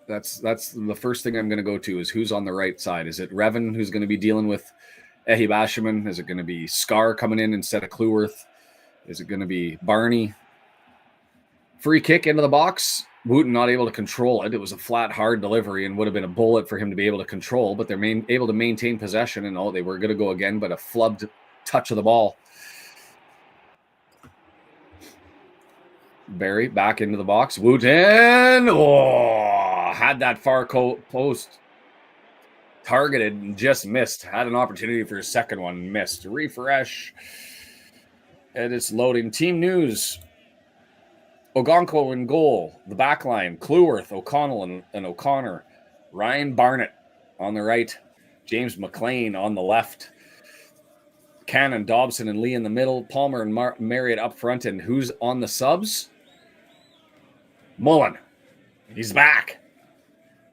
That's the first thing I'm going to go to, is who's on the right side. Is it Revan who's going to be dealing with Ehi Bashaman? Is it going to be Scar coming in instead of Cleworth? Is it going to be Barney? Free kick into the box. Wooten not able to control it. It was a flat, hard delivery and would have been a bullet for him to be able to control, but they're able to maintain possession, and they were going to go again, but a flubbed touch of the ball. Barry back into the box. Wooten had that far post targeted and just missed. Had an opportunity for a second one, missed. Refresh. And it's loading. Team news. Ogonko in goal. The back line. Cleworth, O'Connell, and O'Connor. Ryan Barnett on the right. James McLean on the left. Cannon, Dobson, and Lee in the middle. Palmer and Marriott up front. And who's on the subs? Mullen. He's back.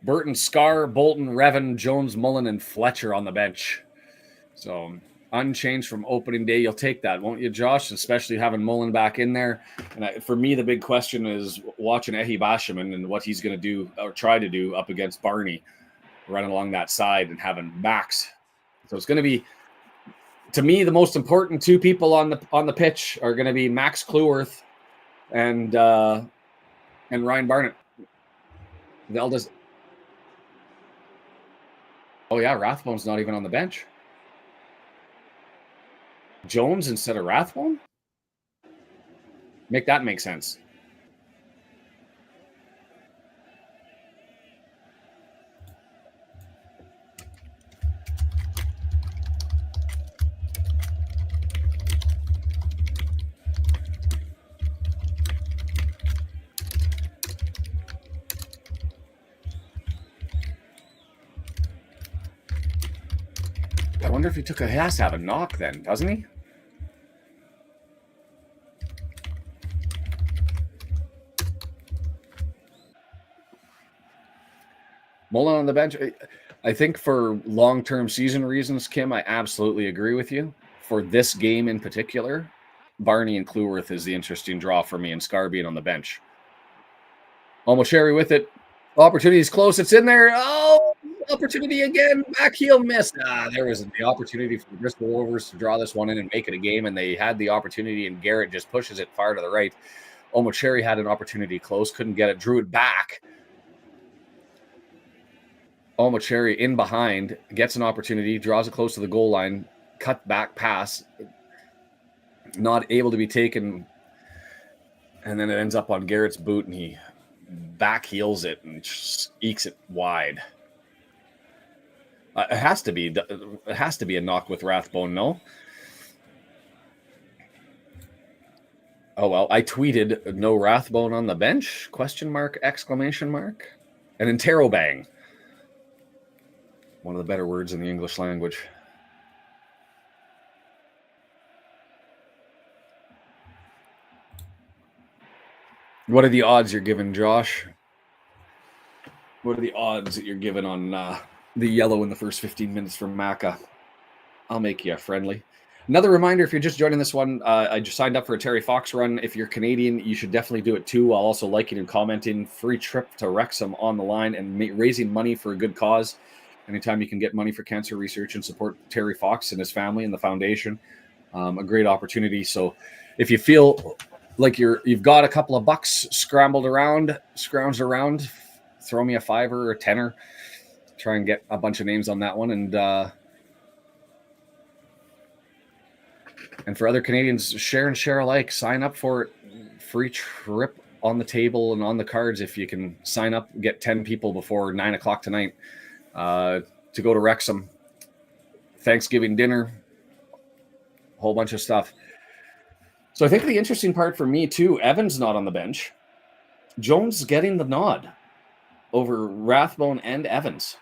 Burton, Scar, Bolton, Revan, Jones, Mullen, and Fletcher on the bench. So unchanged from opening day. You'll take that, won't you, Josh? Especially having Mullen back in there. And for me, the big question is watching Ehi Bashaman and what he's going to do or try to do up against Barney, running along that side, and having Max. So it's going to be, to me, the most important 2 people on the pitch are going to be Max Cleworth and Ryan Barnett. They'll just. Oh yeah, Rathbone's not even on the bench. Jones instead of Rathbone? Make that make sense. I wonder if he has to have a knock then, doesn't he? Mullen on the bench. I think for long-term season reasons, Kim, I absolutely agree with you. For this game in particular, Barney and Cleworth is the interesting draw for me, and Scar being on the bench. Almost Sherry with it. Opportunity is close. It's in there. Oh, opportunity again. Back heel missed. There was the opportunity for the Bristol Rovers to draw this one in and make it a game, and they had the opportunity, and Garrett just pushes it far to the right. Almost Sherry had an opportunity close, couldn't get it, drew it back. Almost Sherry in behind, gets an opportunity, draws it close to the goal line, cut back pass, not able to be taken, and then it ends up on Garrett's boot, and he back heels it and ekes it wide. It has to be a knock with Rathbone, no? Oh well, I tweeted no Rathbone on the bench? Question mark, exclamation mark, and interrobang. One of the better words in the English language. What are the odds you're giving, Josh? What are the odds that you're giving on the yellow in the first 15 minutes from Macca? I'll make you friendly. Another reminder, if you're just joining this one, I just signed up for a Terry Fox run. If you're Canadian, you should definitely do it too, while also liking and commenting. Free trip to Wrexham on the line and raising money for a good cause. Anytime you can get money for cancer research and support Terry Fox and his family and the foundation, a great opportunity. So if you feel like you've got a couple of bucks scrounged around, throw me a $5 or a $10. Try and get a bunch of names on that one. And for other Canadians, share and share alike. Sign up for it. Free trip on the table and on the cards if you can sign up. Get 10 people before 9 o'clock tonight to go to Wrexham. Thanksgiving dinner. A whole bunch of stuff. So I think the interesting part for me too, Evans not on the bench. Jones getting the nod over Rathbone and Evans.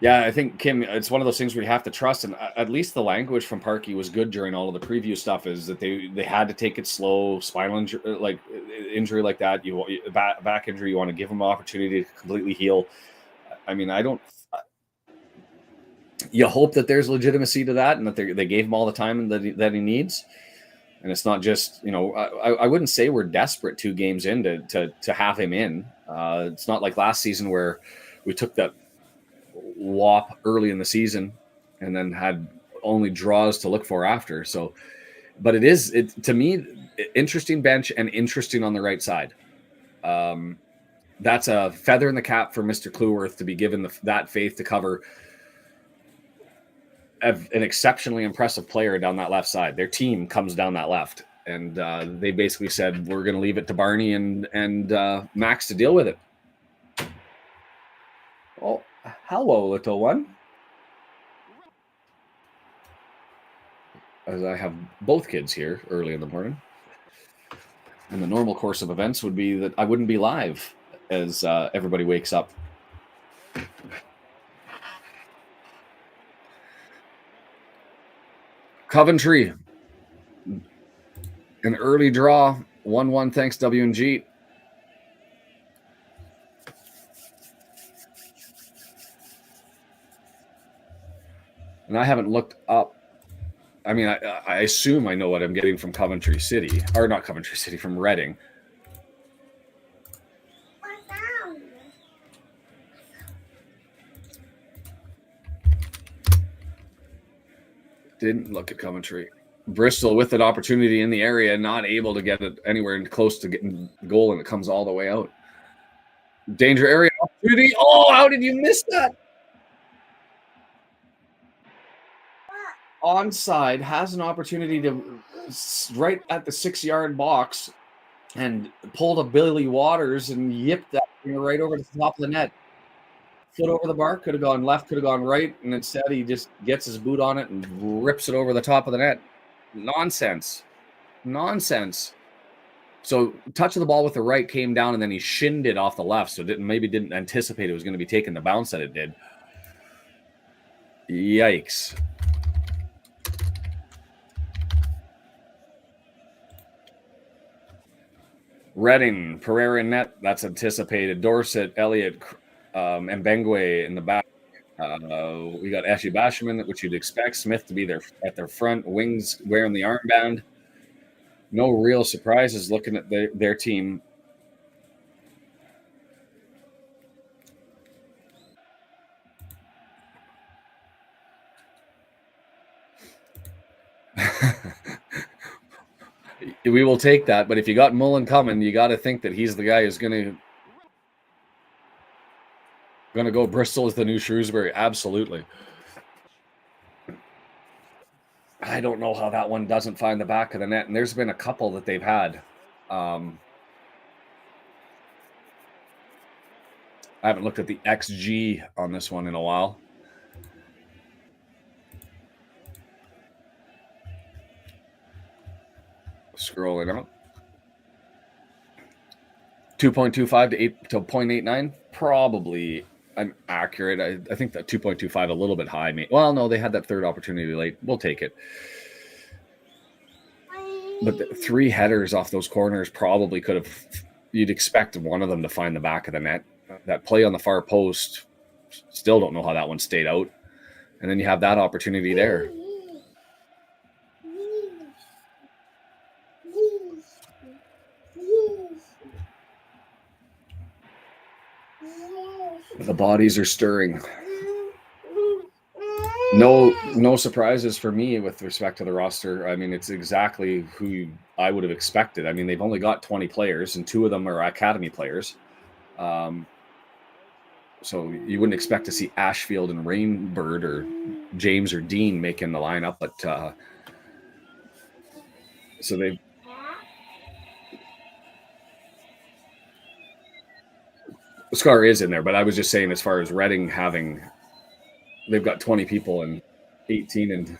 Yeah, I think, Kim, it's one of those things where you have to trust, and at least the language from Parkey was good during all of the preview stuff, is that they had to take it slow. Spinal injury like that, back injury, you want to give him an opportunity to completely heal. I mean, you hope that there's legitimacy to that, and that they gave him all the time that he needs. And it's not just, I wouldn't say we're desperate 2 games in to have him in. It's not like last season where we took that whop early in the season and then had only draws to look for after. So, but it to me, interesting bench and interesting on the right side. That's a feather in the cap for Mr. Cleworth to be given that faith to cover an exceptionally impressive player down that left side. Their team comes down that left, and they basically said, we're going to leave it to Barney and Max to deal with it. Oh, hello, little one. As I have both kids here early in the morning. And the normal course of events would be that I wouldn't be live as everybody wakes up. Coventry. An early draw. 1-1, thanks, W&G. And I haven't looked up. I mean, I assume I know what I'm getting from Coventry City. Or not Coventry City, from Reading. Didn't look at Coventry. Bristol with an opportunity in the area, not able to get it anywhere close to getting the goal, and it comes all the way out. Danger area opportunity. Oh, how did you miss that? Onside, has an opportunity to right at the 6-yard box and pulled a Billy Waters and yipped that right over the top of the net. Foot over the bar, could have gone left, could have gone right, and instead he just gets his boot on it and rips it over the top of the net. Nonsense. So touch of the ball with the right came down, and then he shinned it off the left, so didn't anticipate it was going to be taking the bounce that it did. Yikes. Reading, Pereira net, that's anticipated. Dorset, Elliott, and Bengwe in the back. We got Ashley Basherman, which you'd expect. Smith to be there at their front. Wings wearing the armband. No real surprises looking at their team. We will take that, but if you got Mullen coming, you got to think that he's the guy who's going to go Bristol as the new Shrewsbury. Absolutely. I don't know how that one doesn't find the back of the net, and there's been a couple that they've had. I haven't looked at the XG on this one in a while. Scrolling out. 2.25 to 0.89, probably accurate. I think that 2.25 a little bit high. Well, no, they had that third opportunity late. We'll take it. But the 3 headers off those corners probably could have. You'd expect one of them to find the back of the net. That play on the far post, still don't know how that one stayed out. And then you have that opportunity there. The bodies are stirring. No surprises for me with respect to the roster. I mean, it's exactly who I would have expected. I mean, they've only got 20 players, and 2 of them are academy players. So you wouldn't expect to see Ashfield and Rainbird or James or Dean making the lineup, but so they've. Scar is in there, but I was just saying, as far as Reading they've got 20 people and 18, and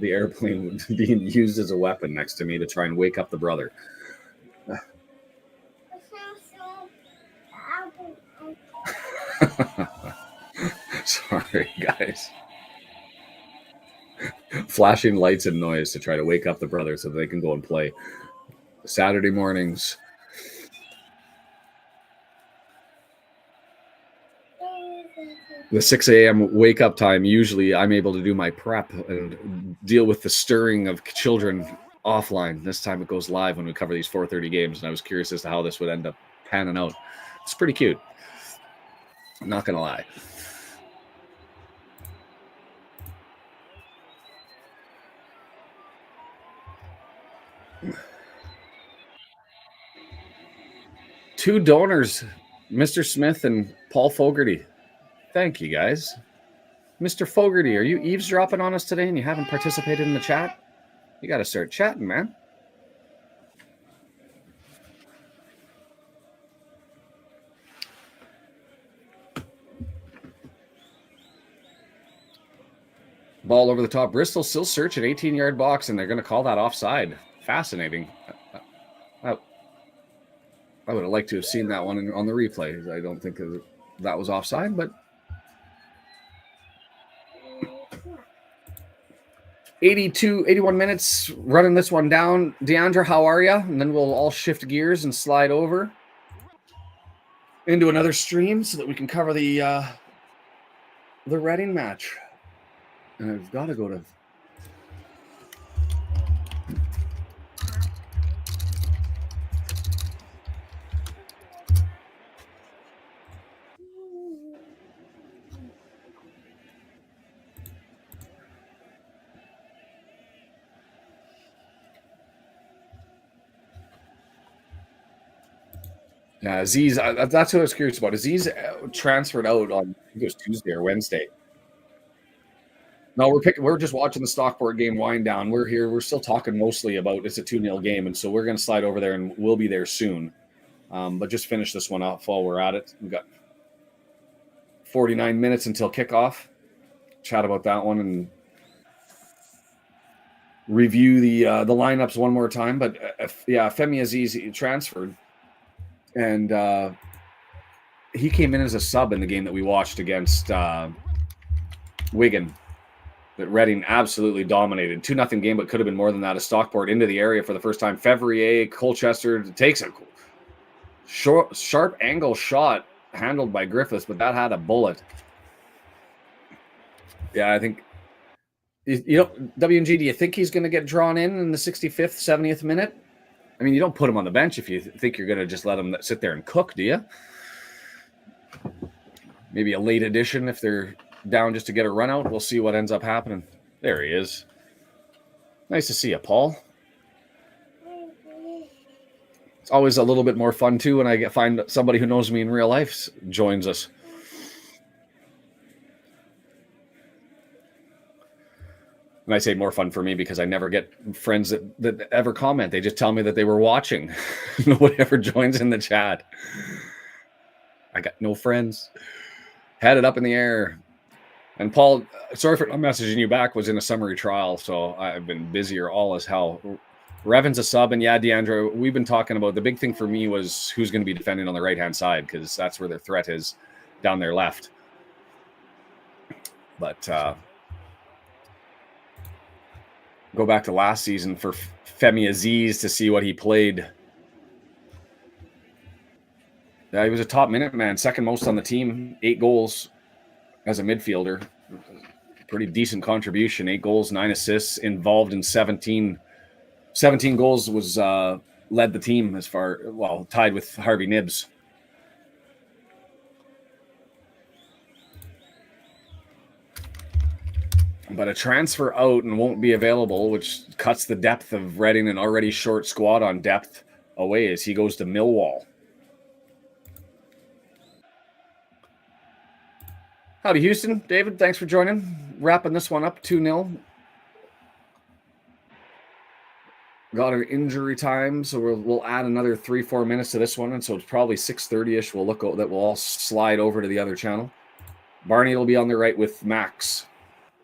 the airplane being used as a weapon next to me to try and wake up the brother. Sorry, guys. Flashing lights and noise to try to wake up the brother so they can go and play. Saturday mornings. The 6 a.m. wake up time, usually I'm able to do my prep and deal with the stirring of children offline. This time it goes live when we cover these 4:30 games, and I was curious as to how this would end up panning out. It's pretty cute. I'm not going to lie. Two donors, Mr. Smith and Paul Fogarty. Thank you, guys. Mr. Fogarty, are you eavesdropping on us today and you haven't participated in the chat? You got to start chatting, man. Ball over the top. Bristol still searching 18-yard box, and they're going to call that offside. Fascinating. I would have liked to have seen that one on the replay. I don't think that was offside, but 81 minutes running this one down. Deandra, how are you? And then we'll all shift gears and slide over into another stream so that we can cover the Reading match. And I've got to go to... Yeah, Aziz, that's what I was curious about. Aziz transferred out on, I think it was Tuesday or Wednesday. No, we're just watching the Stockport game wind down. We're here. We're still talking mostly about it's a 2-0 game, and so we're going to slide over there, and we'll be there soon. But just finish this one off while we're at it. We've got 49 minutes until kickoff. Chat about that one and review the lineups one more time. But Femi Aziz transferred, and he came in as a sub in the game that we watched against Wigan. That Reading absolutely dominated. 2-0 game, but could have been more than that. A Stockport into the area for the first time. Fevrier, Colchester takes a sharp angle shot handled by Griffiths, but that had a bullet. Yeah, I think, WNG, do you think he's going to get drawn in the 65th, 70th minute? I mean, you don't put him on the bench if you think you're going to just let him sit there and cook, do you? Maybe a late addition if they're down just to get a run out. We'll see what ends up happening. There he is. Nice to see you, Paul. It's always a little bit more fun, too, when I find somebody who knows me in real life joins us. And I say more fun for me because I never get friends that ever comment. They just tell me that they were watching. Nobody ever joins in the chat. I got no friends. Had it up in the air. And Paul, sorry for not messaging you back, was in a summary trial, so I've been busier all as hell. Revan's a sub, and yeah, Deandra, we've been talking about the big thing for me was who's going to be defending on the right-hand side, because that's where their threat is, down their left. But go back to last season for Femi Aziz to see what he played. Yeah, he was a top minute man, second most on the team, 8 goals as a midfielder. Pretty decent contribution, 8 goals, 9 assists, involved in 17 goals, was led the team as far, tied with Harvey Nibbs. But a transfer out and won't be available, which cuts the depth of Reading, an already short squad on depth, away as he goes to Millwall. Howdy, Houston. David, thanks for joining. Wrapping this one up, 2-0. Got our injury time, so we'll add another 3-4 minutes to this one, and so it's probably 6:30ish. We'll look that we'll all slide over to the other channel. Barney will be on the right with Max,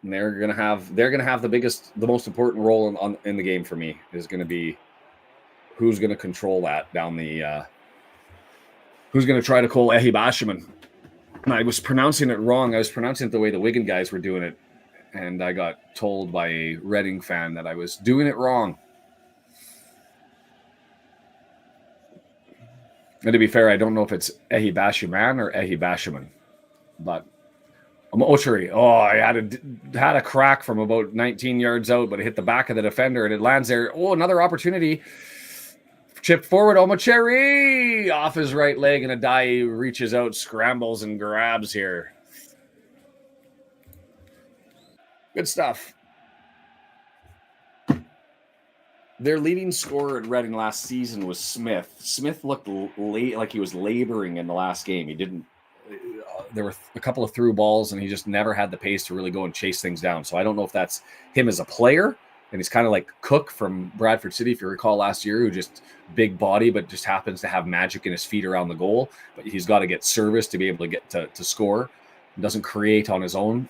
and they're gonna have the most important role in the game for me. Is going to be who's going to control that down the who's going to try to call Ehi Bashaman. I was pronouncing it wrong. I was pronouncing it the way the Wigan guys were doing it, and I got told by a Reading fan that I was doing it wrong. And to be fair, I don't know if it's Ehi Bashaman or Ehi Bashaman, but Mocheri. Oh, I had a crack from about 19 yards out, but it hit the back of the defender and it lands there. Oh, another opportunity. Chipped forward, Omocheri off his right leg, and Adai reaches out, scrambles, and grabs here. Good stuff. Their leading scorer at Reading last season was Smith. Smith looked like he was laboring in the last game. He didn't. There were a couple of through balls, and he just never had the pace to really go and chase things down. So I don't know if that's him as a player, and he's kind of like Cook from Bradford City, if you recall last year, who just big body, but just happens to have magic in his feet around the goal. But he's got to get service to be able to get to score. He doesn't create on his own,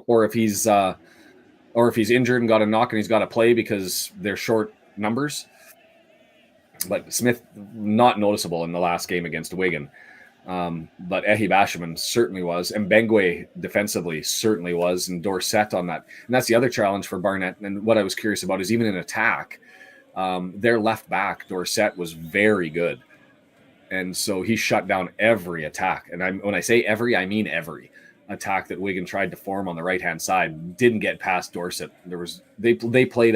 or if he's injured and got a knock and he's got to play because they're short numbers. But Smith, not noticeable in the last game against Wigan. But Ehi Bashaman certainly was. And Bengwe defensively certainly was. And Dorset on that. And that's the other challenge for Barnett. And what I was curious about is even in attack, their left back, Dorset, was very good. And so he shut down every attack. And when I say every, I mean every attack that Wigan tried to form on the right-hand side. Didn't get past Dorset. They played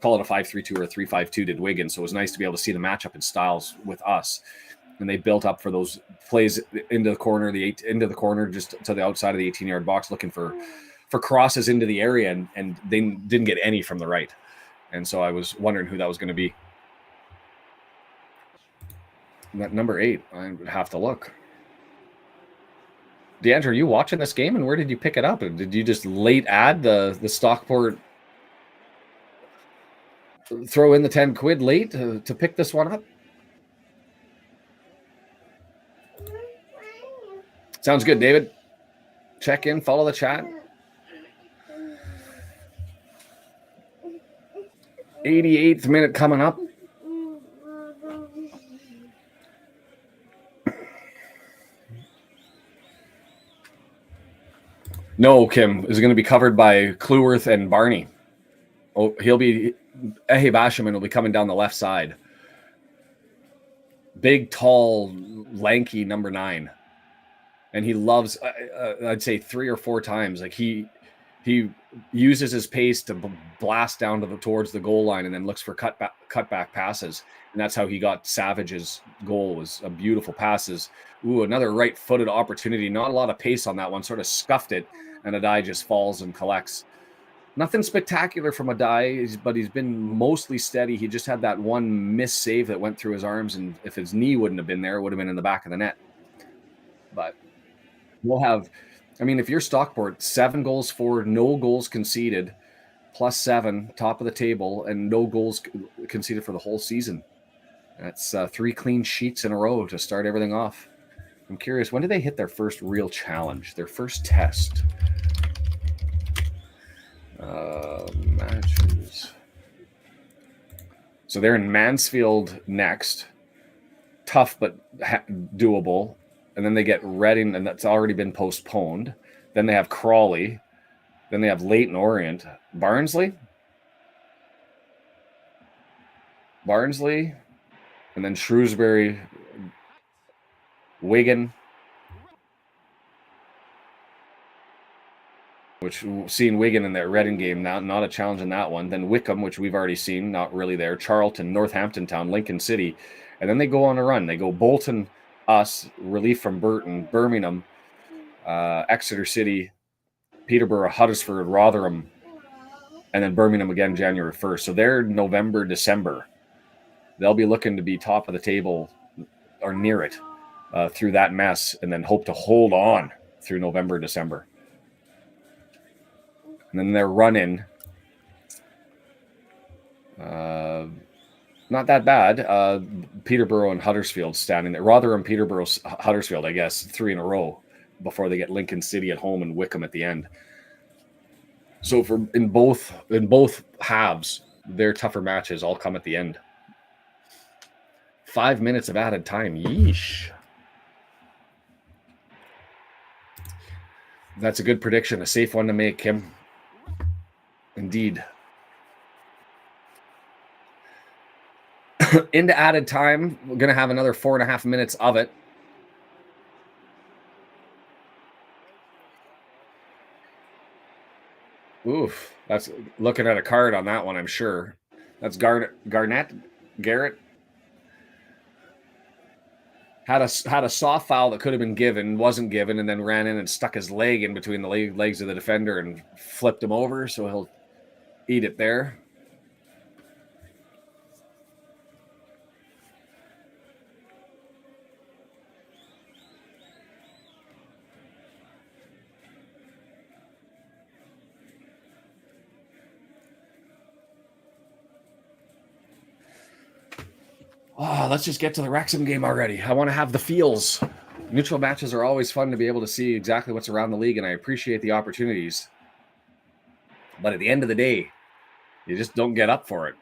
call it a 5-3-2 or a 3-5-2 did Wigan. So it was nice to be able to see the matchup in styles with us. And they built up for those plays into the corner, just to the outside of the 18-yard box, looking for crosses into the area, and they didn't get any from the right. And so I was wondering who that was going to be. That number 8, I would have to look. DeAndre, are you watching this game, and where did you pick it up? Did you just late add the Stockport, throw in the 10 quid late to pick this one up? Sounds good, David. Check in, follow the chat. 88th minute coming up. No, Kim, is going to be covered by Cleworth and Barney. Oh, Ehi Bashaman will be coming down the left side. Big, tall, lanky number 9. And he loves, I'd say 3 or 4 times. Like he He uses his pace to blast down towards the goal line and then looks for cutback passes. And that's how he got Savage's goal, was a beautiful passes. Ooh, another right-footed opportunity. Not a lot of pace on that one. Sort of scuffed it, and Adai just falls and collects. Nothing spectacular from Adai, but he's been mostly steady. He just had that one miss save that went through his arms, and if his knee wouldn't have been there, it would have been in the back of the net. But we'll have... I mean, if you're Stockport, 7 goals for, no goals conceded, +7, top of the table, and no goals conceded for the whole season. That's 3 clean sheets in a row to start everything off. I'm curious, when did they hit their first real challenge, their first test? Matches. So they're in Mansfield next. Tough, but doable. And then they get Reading, and that's already been postponed. Then they have Crawley. Then they have Leyton Orient. Barnsley. And then Shrewsbury. Wigan. Which, seeing Wigan in that Reading game, not a challenge in that one. Then Wickham, which we've already seen, not really there. Charlton, Northampton Town, Lincoln City. And then they go on a run. They go Bolton, us, relief from Burton, Birmingham, Exeter City, Peterborough, Huddersfield, Rotherham, and then Birmingham again January 1st. So they're November, December. They'll be looking to be top of the table or near it through that mess, and then hope to hold on through November, December. And then their run-in, not that bad. Peterborough and Huddersfield standing there. Rotherham, Peterborough, Huddersfield, I guess, 3 in a row before they get Lincoln City at home and Wickham at the end. So in both halves, their tougher matches all come at the end. 5 minutes of added time. Yeesh. That's a good prediction. A safe one to make, Kim. Indeed. Into added time. We're going to have another 4.5 minutes of it. Oof. That's looking at a card on that one, I'm sure. That's Garrett. Had a soft foul that could have been given, wasn't given, and then ran in and stuck his leg in between the legs of the defender and flipped him over, so he'll eat it there. Oh, let's just get to the Wrexham game already. I want to have the feels. Neutral matches are always fun to be able to see exactly what's around the league, and I appreciate the opportunities. But at the end of the day, you just don't get up for it.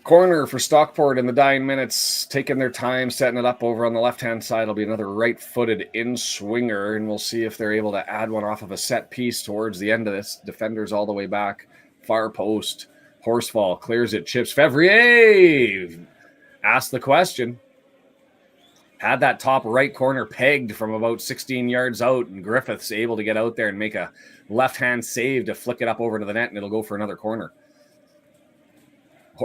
Corner for Stockport in the dying minutes, taking their time, setting it up over on the left-hand side. It'll be another right-footed in-swinger, and we'll see if they're able to add one off of a set piece towards the end of this. Defenders all the way back. Far post. Horsfall clears it, chips. Fevrier asked the question. Had that top right corner pegged from about 16 yards out, and Griffith's able to get out there and make a left-hand save to flick it up over to the net, and it'll go for another corner.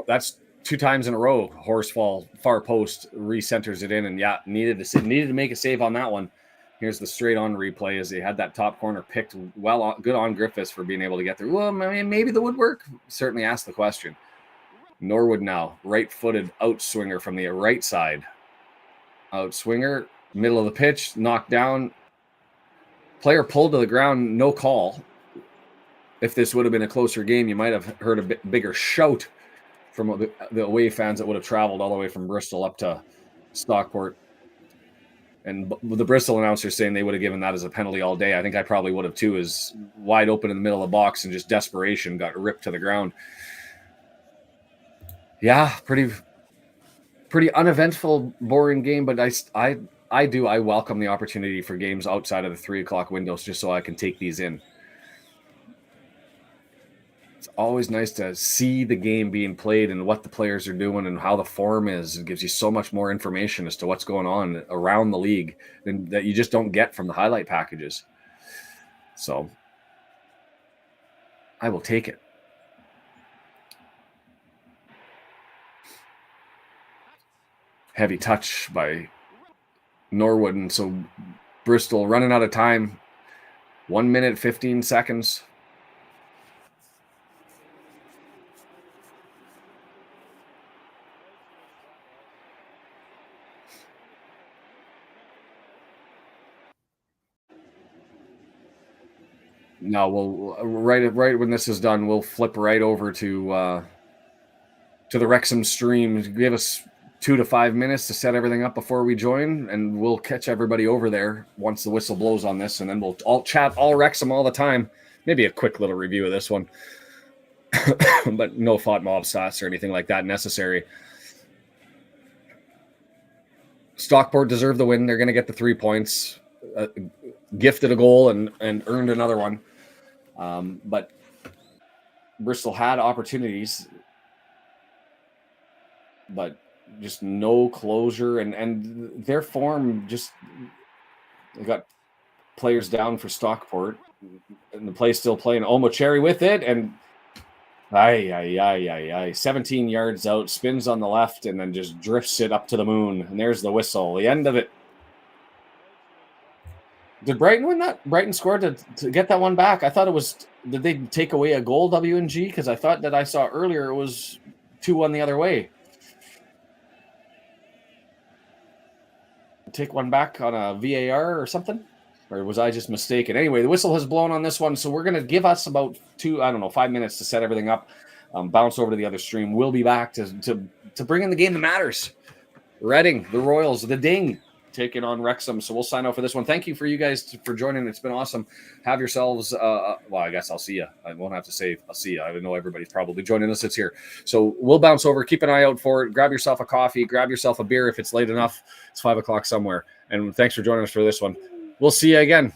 That's 2 times in a row. Horsfall, far post, recenters it in, and yeah, needed to make a save on that one. Here's the straight on replay as they had that top corner picked well on, good on Griffiths for being able to get there. Well, I mean, maybe the woodwork. Certainly asked the question. Norwood now, right-footed outswinger from the right side. Outswinger, middle of the pitch, knocked down. Player pulled to the ground, no call. If this would have been a closer game, you might have heard a bit bigger shout from the away fans that would have traveled all the way from Bristol up to Stockport. And the Bristol announcers saying they would have given that as a penalty all day. I think I probably would have too, is wide open in the middle of the box and just desperation got ripped to the ground. Yeah, pretty uneventful, boring game, but I I do. I welcome the opportunity for games outside of the 3 o'clock windows just so I can take these in. It's always nice to see the game being played and what the players are doing and how the form is. It gives you so much more information as to what's going on around the league than that you just don't get from the highlight packages. So I will take it. Heavy touch by Norwood, and so Bristol running out of time. 1 minute, 15 seconds. No, we'll right when this is done, we'll flip right over to the Wrexham stream. Give us 2 to 5 minutes to set everything up before we join, and we'll catch everybody over there once the whistle blows on this, and then we'll all chat all Wrexham all the time. Maybe a quick little review of this one, but no thought mob stats or anything like that necessary. Stockport deserved the win. They're going to get the 3 points. Gifted a goal and earned another one. But Bristol had opportunities, but just no closure, and their form just got players down for Stockport, and the play's still playing. Omocheri with it, and 17 yards out, spins on the left, and then just drifts it up to the moon. And there's the whistle, the end of it. Did Brighton win that? Brighton scored to get that one back. I thought it was. Did they take away a goal, W&G? Because I thought that I saw earlier it was 2-1 the other way. Take one back on a VAR or something? Or was I just mistaken? Anyway, the whistle has blown on this one, so we're going to give us about 5 minutes to set everything up, bounce over to the other stream. We'll be back to bring in the game that matters. Reading, the Royals, the Ding, taking on Wrexham. So we'll sign off for this one. Thank you for you guys for joining. It's been awesome. Have yourselves, I guess I'll see you. I won't have to say I'll see you. I know everybody's probably joining us. It's here. So we'll bounce over. Keep an eye out for it. Grab yourself a coffee. Grab yourself a beer if it's late enough. It's 5 o'clock somewhere. And thanks for joining us for this one. We'll see you again.